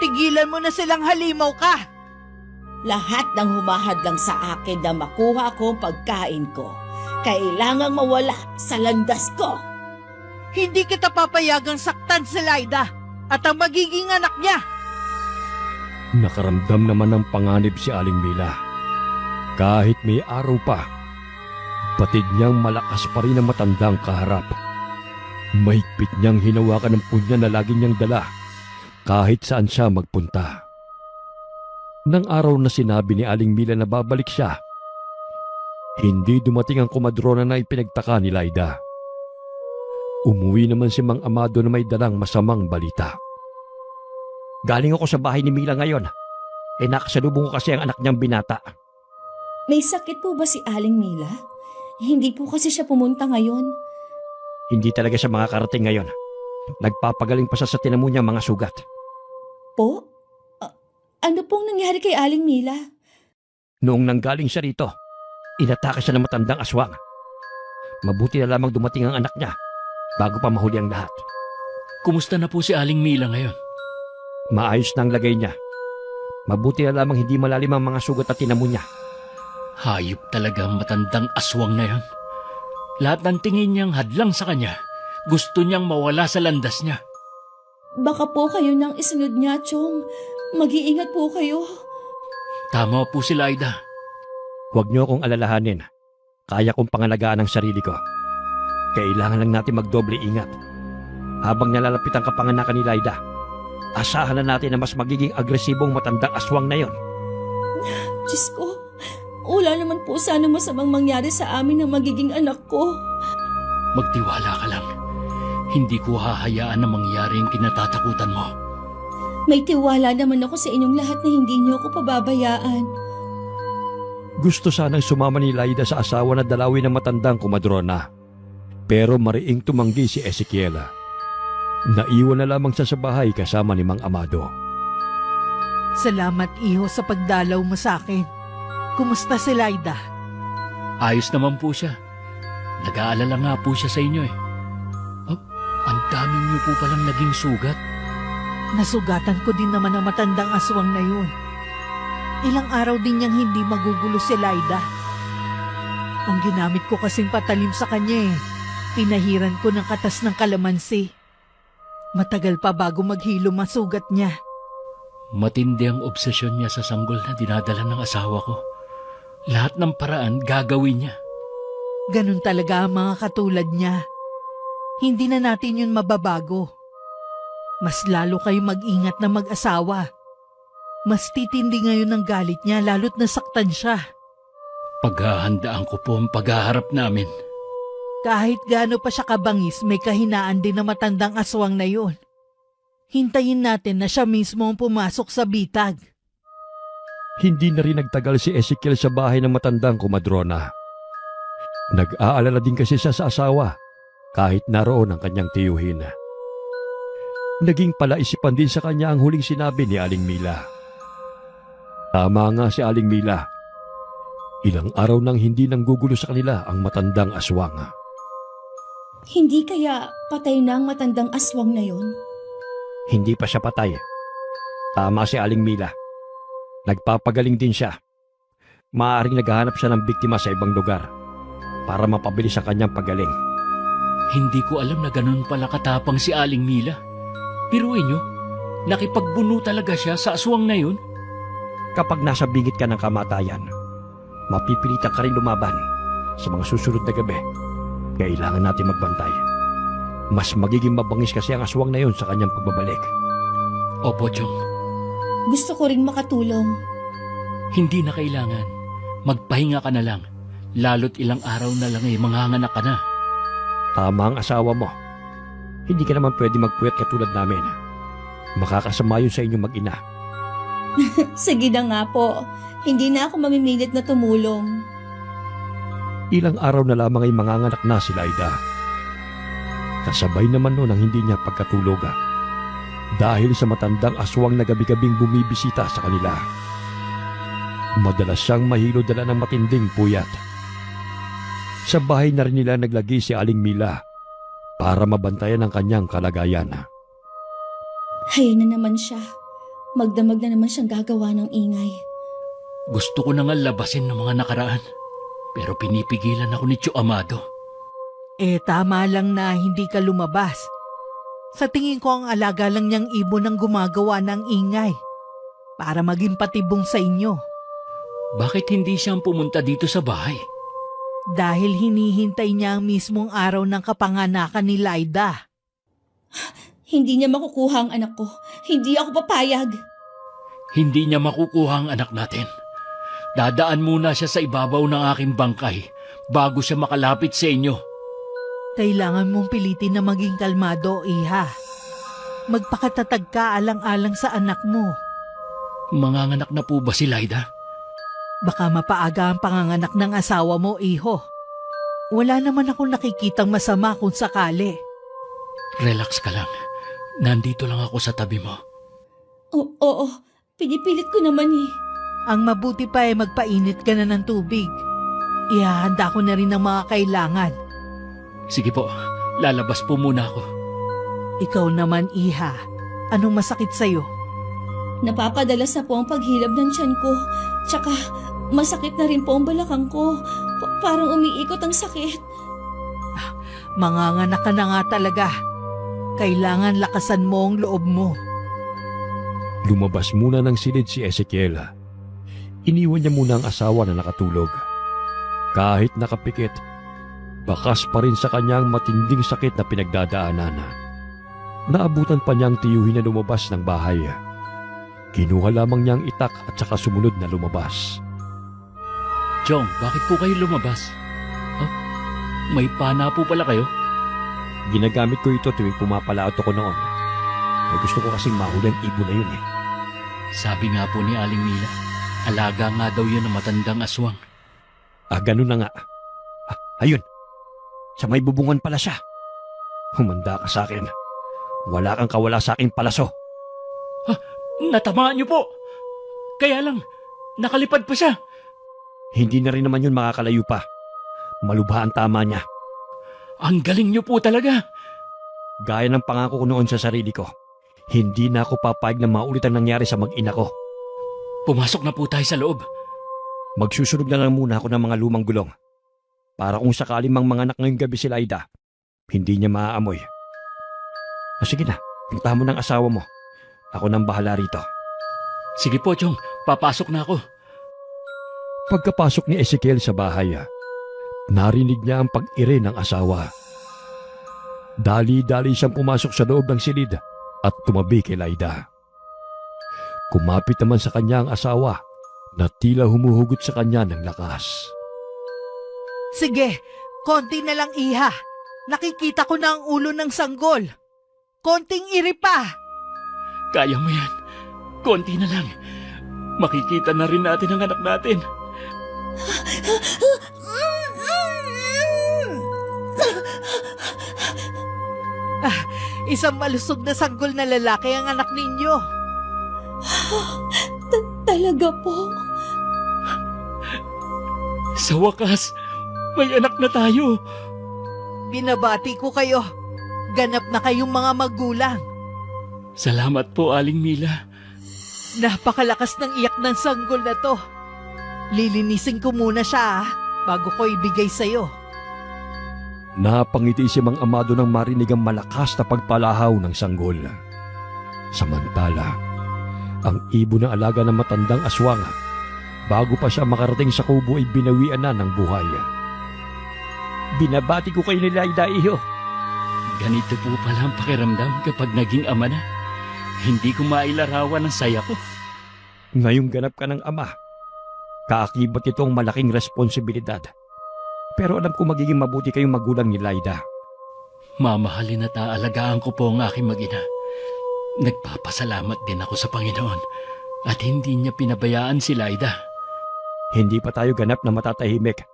tigilan mo na silang halimaw ka. Lahat ng humahadlang sa akin na makuha ko ang pagkain ko, kailangang mawala sa landas ko. Hindi kita papayagang saktan si Laida at ang magiging anak niya. Nakaramdam naman ng panganib si Aling Mila. Kahit may araw pa, batid niyang malakas pa rin ang matandang kaharap. Mahigpit niyang hinawakan ng punya na lagi niyang dala kahit saan siya magpunta. Nang araw na sinabi ni Aling Mila na babalik siya, hindi dumating ang komadrona na ipinagtaka ni Laida. Umuwi naman si Mang Amado na may dalang masamang balita. Galing ako sa bahay ni Mila ngayon. Nakasalubong ko kasi ang anak niyang binata. May sakit po ba si Aling Mila? Hindi po kasi siya pumunta ngayon. Hindi talaga siya makakarating ngayon. Nagpapagaling pa siya sa tinamo niya mga sugat. Po? Ano pong nangyari kay Aling Mila? Noong nanggaling siya rito, inatake siya ng matandang aswang. Mabuti na lamang dumating ang anak niya bago pa mahuli ang lahat. Kumusta na po si Aling Mila ngayon? Maayos na ang lagay niya. Mabuti na lamang hindi malalim ang mga sugat at tinamo niya. Hayop talaga ang matandang aswang na yan. Lahat ng tingin niyang hadlang sa kanya, gusto niyang mawala sa landas niya. Baka po kayo nang isunod niya, Chong. Mag-iingat po kayo. Tama po si Laida. Huwag niyo akong alalahanin. Kaya kong pangalagaan ang sarili ko. Kailangan lang natin magdoble ingat. Habang nalalapit ang kapanganakan ni Laida, asahan na natin na mas magiging agresibong matandang aswang na yon. Diyos ko, wala naman po sana masamang mangyari sa amin ng magiging anak ko. Magtiwala ka lang. Hindi ko hahayaan na mangyari yung kinatatakutan mo. May tiwala naman ako sa inyong lahat na hindi niyo ako pababayaan. Gusto sanang sumama ni Laida sa asawa na dalawin ng matandang kumadrona. Pero mariing tumanggi si Ezekiela. Naiwan na lamang siya sa bahay kasama ni Mang Amado. Salamat, iho, sa pagdalaw mo sa akin. Kumusta si Laida? Ayos naman po siya. Nag-aalala nga po siya sa inyo eh. Oh, ang dami niyo po palang naging sugat. Nasugatan ko din naman ang matandang aswang na yun. Ilang araw din niyang hindi magugulo si Laida. Ang ginamit ko kasing patalim sa kanya eh. Pinahiran ko ng katas ng kalamansi. Matagal pa bago maghilo masugat niya. Matindi ang obsesyon niya sa sanggol na dinadala ng asawa ko. Lahat ng paraan gagawin niya. Ganun talaga ang mga katulad niya. Hindi na natin yun mababago. Mas lalo kayo mag-ingat na mag-asawa. Mas titindi ngayon ang galit niya lalo't nasaktan siya. Paghahandaan ko po ang paghaharap namin. Kahit gaano pa siya kabangis, may kahinaan din na matandang aswang na yun. Hintayin natin na siya mismo ang pumasok sa bitag. Hindi na rin nagtagal si Ezekiel sa bahay ng matandang kumadrona. Nag-aalala din kasi siya sa asawa kahit naroon ang kanyang tiyuhin. Naging palaisipan din sa kanya ang huling sinabi ni Aling Mila. Tama nga si Aling Mila. Ilang araw nang hindi nanggugulo sa kanila ang matandang aswang. Hindi kaya patay na ang matandang aswang na yon? Hindi pa siya patay. Tama si Aling Mila. Nagpapagaling din siya. Maaaring naghahanap siya ng biktima sa ibang lugar para mapabilis ang kanyang pagaling. Hindi ko alam na ganun pala katapang si Aling Mila. Piruin niyo, nakipagbuno talaga siya sa aswang na yun. Kapag nasa bingit ka ng kamatayan, mapipilitan ka rin lumaban. Sa mga susunod na gabi, kailangan natin magbantay. Mas magiging mabangis kasi ang aswang na yun sa kanyang pagbabalik. Opo, Chong. Gusto ko rin makatulong. Hindi na kailangan. Magpahinga ka na lang. Lalo't ilang araw na lang manganganak ka na. Tama ang asawa mo. Hindi ka naman pwede magpuyat katulad namin. Makakasama yun sa inyong mag-ina. Sige na nga po. Hindi na ako mamimilit na tumulong. Ilang araw na lamang ay manganganak na si Laida. Kasabay naman noon ang hindi niya pagkatulog. Dahil sa matandang aswang na gabi-gabing bumibisita sa kanila. Madalas siyang mahilo dala ng matinding puyat. Sa bahay na rin nila naglagay si Aling Mila para mabantayan ang kanyang kalagayan. Hayaan na naman siya. Magdamag na naman siyang gagawa ng ingay. Gusto ko na nga labasin ng mga nakaraan. Pero pinipigilan ako ni Tio Amado. Tama lang na hindi ka lumabas. Sa tingin ko ang alaga lang niyang ibon ang gumagawa ng ingay para maging patibong sa inyo. Bakit hindi siyang pumunta dito sa bahay? Dahil hinihintay niya ang mismong araw ng kapanganakan ni Laida. Hindi niya makukuha ang anak ko. Hindi ako papayag. Hindi niya makukuha ang anak natin. Dadaan muna siya sa ibabaw ng aking bangkay bago siya makalapit sa inyo. Kailangan mong pilitin na maging kalmado, iha. Magpakatatag ka alang-alang sa anak mo. Manganganak na po ba si Laida? Baka mapaaga ang panganganak ng asawa mo, iho. Wala naman akong nakikitang masama kung sakali. Relax ka lang. Nandito lang ako sa tabi mo. Oo, pinipilit ko naman eh. Ang mabuti pa ay magpainit ka na ng tubig. Ihahanda ko na rin ang mga kailangan. Sige po, lalabas po muna ako. Ikaw naman, iha. Anong masakit sa'yo? Napapadalas na po ang paghilab ng tiyan ko. Tsaka, masakit na rin po ang balakang ko. Parang umiikot ang sakit. Manganganak ka na nga talaga. Kailangan lakasan mo ang loob mo. Lumabas muna ng silid si Ezekiel. Iniwan niya muna ang asawa na nakatulog. Kahit nakapikit, Bakas pa rin sa kanyang matinding sakit na pinagdadaanan. Naabutan pa niyang tiyuhin na lumabas ng bahay. Kinuha lamang niyang itak at saka sumunod na lumabas. Chong, bakit po kayo lumabas? Oh, may pana po pala kayo? Ginagamit ko ito tuwing pumapalaot ako noon. May gusto ko kasing mahuli ang ibon na yun eh. Sabi nga po ni Aling Mila, alaga nga daw yun ng matandang aswang. Ganun na nga. Ayun, sa may bubungan pala siya. Humanda ka sa akin. Wala kang kawala sa aking palaso. Natamaan niyo po! Kaya lang, nakalipad pa siya. Hindi na rin naman yun makakalayo pa. Malubha ang tama niya. Ang galing niyo po talaga. Gaya ng pangako ko noon sa sarili ko, hindi na ako papayag na maulit ang nangyari sa mag-ina ko. Pumasok na po tayo sa loob. Magsusunog na lang muna ako ng mga lumang gulong. Para kung sakali mang manganak ngayong gabi si Laida, hindi niya maaamoy. Sige na, puntahan mo ng asawa mo. Ako nang bahala rito. Sige po, Chong. Papasok na ako. Pagkapasok ni Ezekiel sa bahay, narinig niya ang pag-ire ng asawa. Dali-dali siyang pumasok sa loob ng silid at tumabi kay Laida. Kumapit naman sa kanya ang asawa na tila humuhugot sa kanya ng lakas. Sige, konti na lang iha. Nakikita ko na ang ulo ng sanggol. Konting iri pa. Kaya mo yan. Konti na lang. Makikita na rin natin ang anak natin. Isang malusog na sanggol na lalaki ang anak ninyo. Talaga po? Sa wakas, may anak na tayo. Binabati ko kayo. Ganap na kayong mga magulang. Salamat po, Aling Mila. Napakalakas ng iyak ng sanggol na to. Lilinisin ko muna siya bago ko ibigay sa'yo. Napangiti si Mang Amado nang marinig ang malakas na pagpalahaw ng sanggol. Samantala, ang ibon na alaga ng matandang aswang, bago pa siya makarating sa kubo ay binawian na ng buhay. Binabati ko kayo ni Laida, iho. Ganito po pala ang pakiramdam kapag naging ama na. Hindi ko mailarawan ang saya ko. Ngayong ganap ka ng ama, kaakibat ito ang malaking responsibilidad. Pero alam ko magiging mabuti kayong magulang ni Laida. Mamahalin at aalagaan ko po ang aking mag-ina. Nagpapasalamat din ako sa Panginoon at hindi niya pinabayaan si Laida. Hindi pa tayo ganap na matatahimik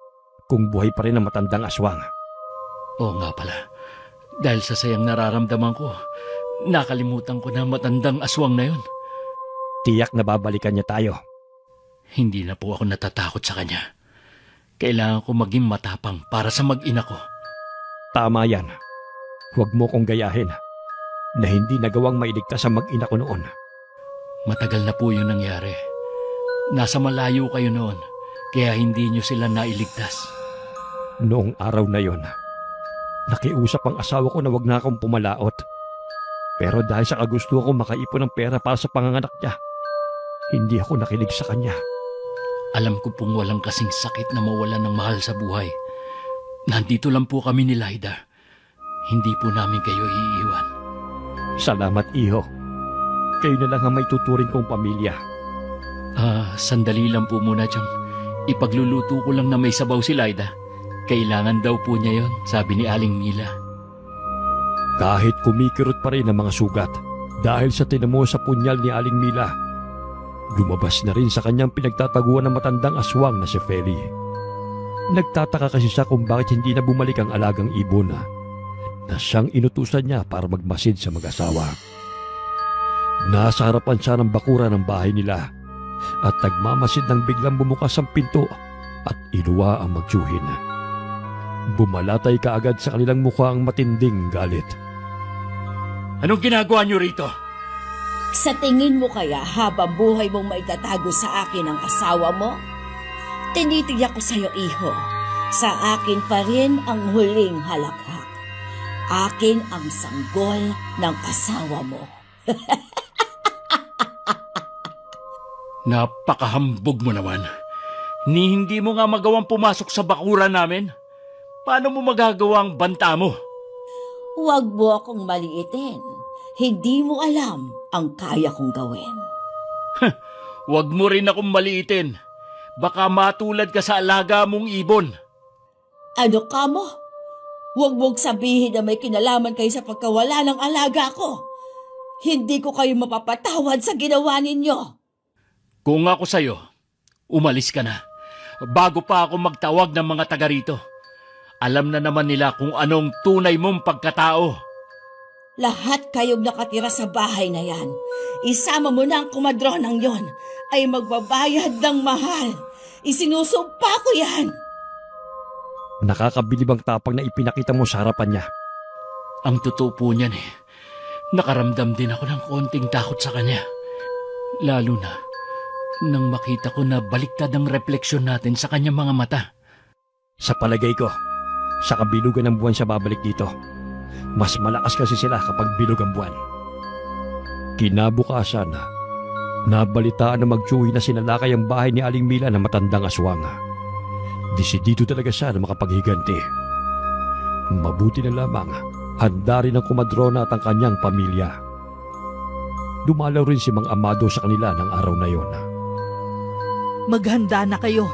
kung buhay pa rin ang matandang aswang. Oo nga pala. Dahil sa sayang nararamdaman ko, nakalimutan ko na matandang aswang na yun. Tiyak na babalikan niya tayo. Hindi na po ako natatakot sa kanya. Kailangan ko maging matapang para sa mag-ina ko. Tama yan. Huwag mo kong gayahin na hindi nagawang mailigtas ang mag-ina ko noon. Matagal na po yun nangyari. Nasa malayo kayo noon, kaya hindi niyo sila nailigtas. Noong araw na yon, nakiusap ang asawa ko na wag na akong pumalaot. Pero dahil sa kagusto ko makaipon ng pera para sa panganganak niya, hindi ako nakinig sa kanya. Alam ko pong walang kasing sakit na mawala ng mahal sa buhay. Nandito lang po kami ni Laida. Hindi po namin kayo iiwan. Salamat, iho. Kayo na lang ang may tuturing kong pamilya. Sandali lang po muna, Chong. Ipagluluto ko lang na may sabaw si Laida. Kailangan daw po niya yon, sabi ni Aling Mila. Kahit kumikirot pa rin ang mga sugat dahil sa tinamo sa punyal ni Aling Mila, lumabas na rin sa kanyang pinagtataguan ng matandang aswang na si Feli. Nagtataka kasi siya kung bakit hindi na bumalik ang alagang ibon na siyang inutusan niya para magmasid sa mag-asawa. Nasa harapan siya ng bakura ng bahay nila at nagmamasid nang biglang bumukas ang pinto at iluwa ang magtsuhin. Bumalatay kaagad sa kanilang mukha ang matinding galit. Anong ginagawa niyo rito? Sa tingin mo kaya habang buhay mong maitatago sa akin ang asawa mo? Tinitiyak ko sa'yo, iho. Sa akin pa rin ang huling halakhak. Akin ang sanggol ng asawa mo. Napakahambog mo naman. Ni hindi mo nga magawang pumasok sa bakura namin. Paano mo magagawa ang banta mo? Huwag mo akong maliitin. Hindi mo alam ang kaya kong gawin. Huwag mo rin akong maliitin. Baka matulad ka sa alaga mong ibon. Ano ka mo? Huwag mong sabihin na may kinalaman kayo sa pagkawala ng alaga ko. Hindi ko kayo mapapatawad sa ginawa ninyo. Kung ako sa'yo, umalis ka na. Bago pa ako magtawag ng mga taga rito. Alam na naman nila kung anong tunay mong pagkatao. Lahat kayong nakatira sa bahay na yan, isama mo na ang kumadronang yon, ay magbabayad ng mahal. Isinusumpa ko yan. Nakakabilib ang tapang na ipinakita mo sa harapan niya. Ang totoo po niyan nakaramdam din ako ng konting takot sa kanya. Lalo na nang makita ko na baliktad ang refleksyon natin sa kanyang mga mata. Sa palagay ko, sa kabilugan ng buwan siya babalik dito. Mas malakas kasi sila kapag bilog ang buwan. Kinabukasan, nabalitaan na magtsuhi na sinalakay ang bahay ni Aling Mila na matandang aswang. Desidido talaga siya na makapaghiganti. Mabuti na lamang, handa rin ang kumadrona at ang kanyang pamilya. Dumalaw rin si Mang Amado sa kanila ng araw na yon. Maghanda na kayo.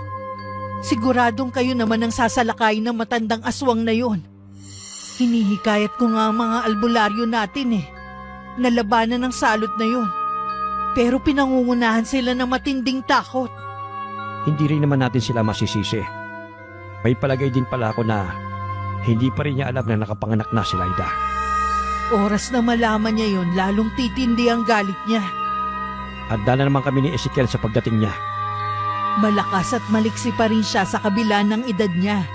Siguradong kayo naman ang sasalakay ng matandang aswang na yon. Hinihikayat ko nga ang mga albularyo natin Nalabanan ng salot na yon. Pero pinangungunahan sila ng matinding takot. Hindi rin naman natin sila masisisi. May palagay din pala ako na hindi pa rin niya alam na nakapanganak na si Laida. Oras na malaman niya yon, lalong titindi ang galit niya. Handa na naman kami ni Ezekiel sa pagdating niya. Malakas at maliksi pa rin siya sa kabila ng edad niya.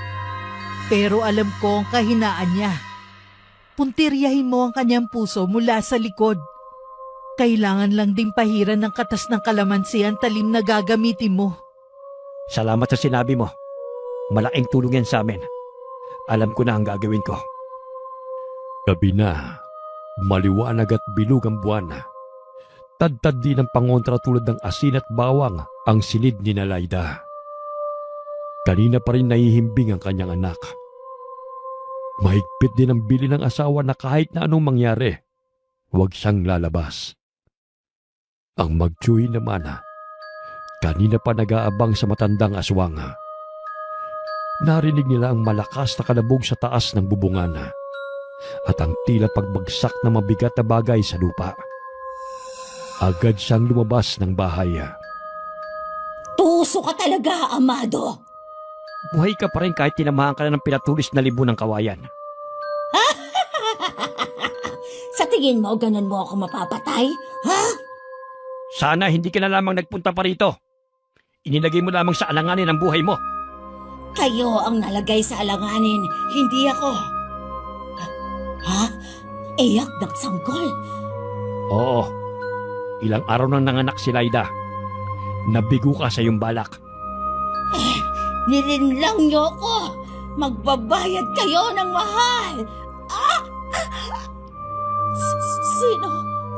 Pero alam ko ang kahinaan niya. Puntiryahin mo ang kanyang puso mula sa likod. Kailangan lang ding pahiran ng katas ng kalamansi ang talim na gagamitin mo. Salamat sa sinabi mo. Malaking tulong yan sa amin. Alam ko na ang gagawin ko. Gabi na, maliwanag at bilog ang buwan. Tad-tad din ang pangontra tulad ng asin at bawang ang sinid ni Laida. Kanina pa rin nahihimbing ang kanyang anak. Mahigpit din ang bili ng asawa na kahit na anong mangyari, huwag siyang lalabas. Ang magtsuhi naman, kanina pa nag-aabang sa matandang aswang. Narinig nila ang malakas na kalabog sa taas ng bubungan at ang tila pagbagsak na mabigat na bagay sa lupa. Agad siyang lumabas ng bahay. Tuso ka talaga, Amado. Buhay ka pa rin kahit tinamahan ka na ng pinatulis na libo ng kawayan. Sa tingin mo, ganun mo ako mapapatay? Ha? Sana hindi ka na lamang nagpunta pa rito. Inilagay mo lamang sa alanganin ang buhay mo. Kayo ang nalagay sa alanganin, hindi ako. Ha? Iyak ng sanggol. Oo. Ilang araw nang nanganak si Laida. Nabigo ka sa iyong balak. Nilinlang niyo ko. Magbabayad kayo ng mahal. Sino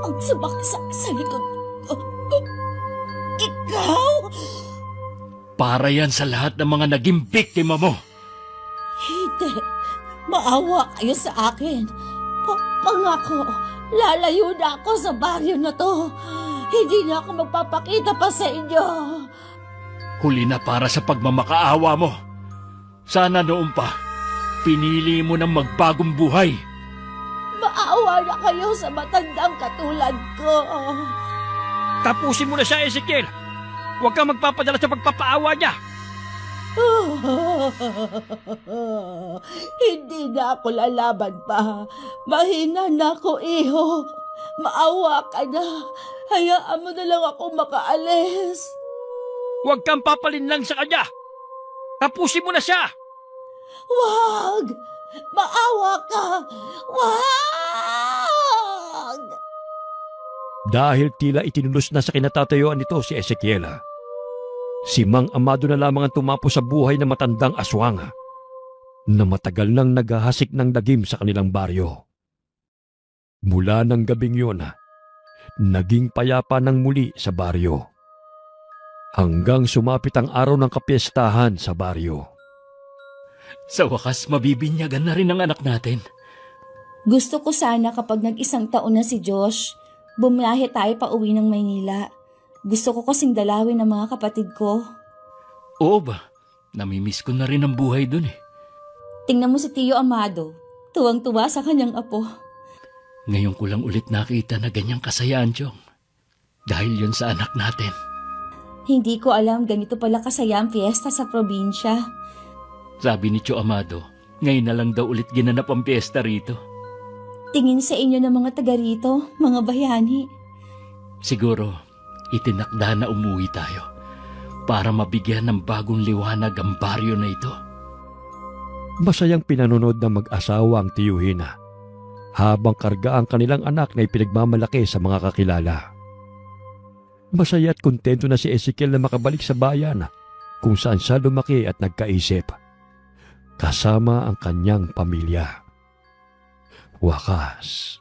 ang sumaksak sa likod ko? Ikaw? Para yan sa lahat ng mga naging biktima mo. Hindi. Maawa kayo sa akin. Pangako, lalayo na ako sa baryo na to. Hindi na ako magpapakita pa sa inyo. Huli na para sa pagmamakaawa mo. Sana noon pa, pinili mo ng magbagong buhay. Maawa na kayo sa matandang katulad ko. Tapusin mo na siya, Ezekiel. Huwag kang magpapadala sa pagpapaawa niya. Hindi na ako lalaban pa. Mahina na ako, iho. Maawa ka na. Hayaan mo na lang ako makaalis. Huwag kang papalinlang sa kanya. Tapusin mo na siya. Wag! Maawa ka! Wag! Dahil tila itinulos na sa kinatatayuan nito si Ezekiel, si Mang Amado na lamang ang tumapo sa buhay ng matandang aswang na matagal nang naghahasik ng dagim sa kanilang baryo. Mula ng gabing yun, naging payapa ng muli sa baryo. Hanggang sumapit ang araw ng kapiestahan sa baryo. Sa wakas, mabibinyagan na rin ang anak natin. Gusto ko sana kapag nag-1 taon na si Josh, bumiyahe tayo pa uwi ng Maynila. Gusto ko kasing dalawin ang mga kapatid ko. Oo ba? Namimiss ko na rin ang buhay dun eh. Tingnan mo si Tio Amado, tuwang-tuwa sa kanyang apo. Ngayon ko lang ulit nakita na ganyang kasayaan, Chong. Dahil yun sa anak natin. Hindi ko alam ganito pala kasaya ang fiesta sa probinsya. Sabi ni Tio Amado, ngayon na lang daw ulit ginanap ang piyesta rito. Tingin sa inyo ng mga taga rito, mga bayani. Siguro, itinakda na umuwi tayo para mabigyan ng bagong liwanag ang baryo na ito. Masayang pinanonood ng mag-asawa ang tiyuhina habang karga ang kanilang anak na ipinagmamalaki sa mga kakilala. Masaya at kontento na si Ezekiel na makabalik sa bayan kung saan siya lumaki at nagkaisip, kasama ang kanyang pamilya. Wakas,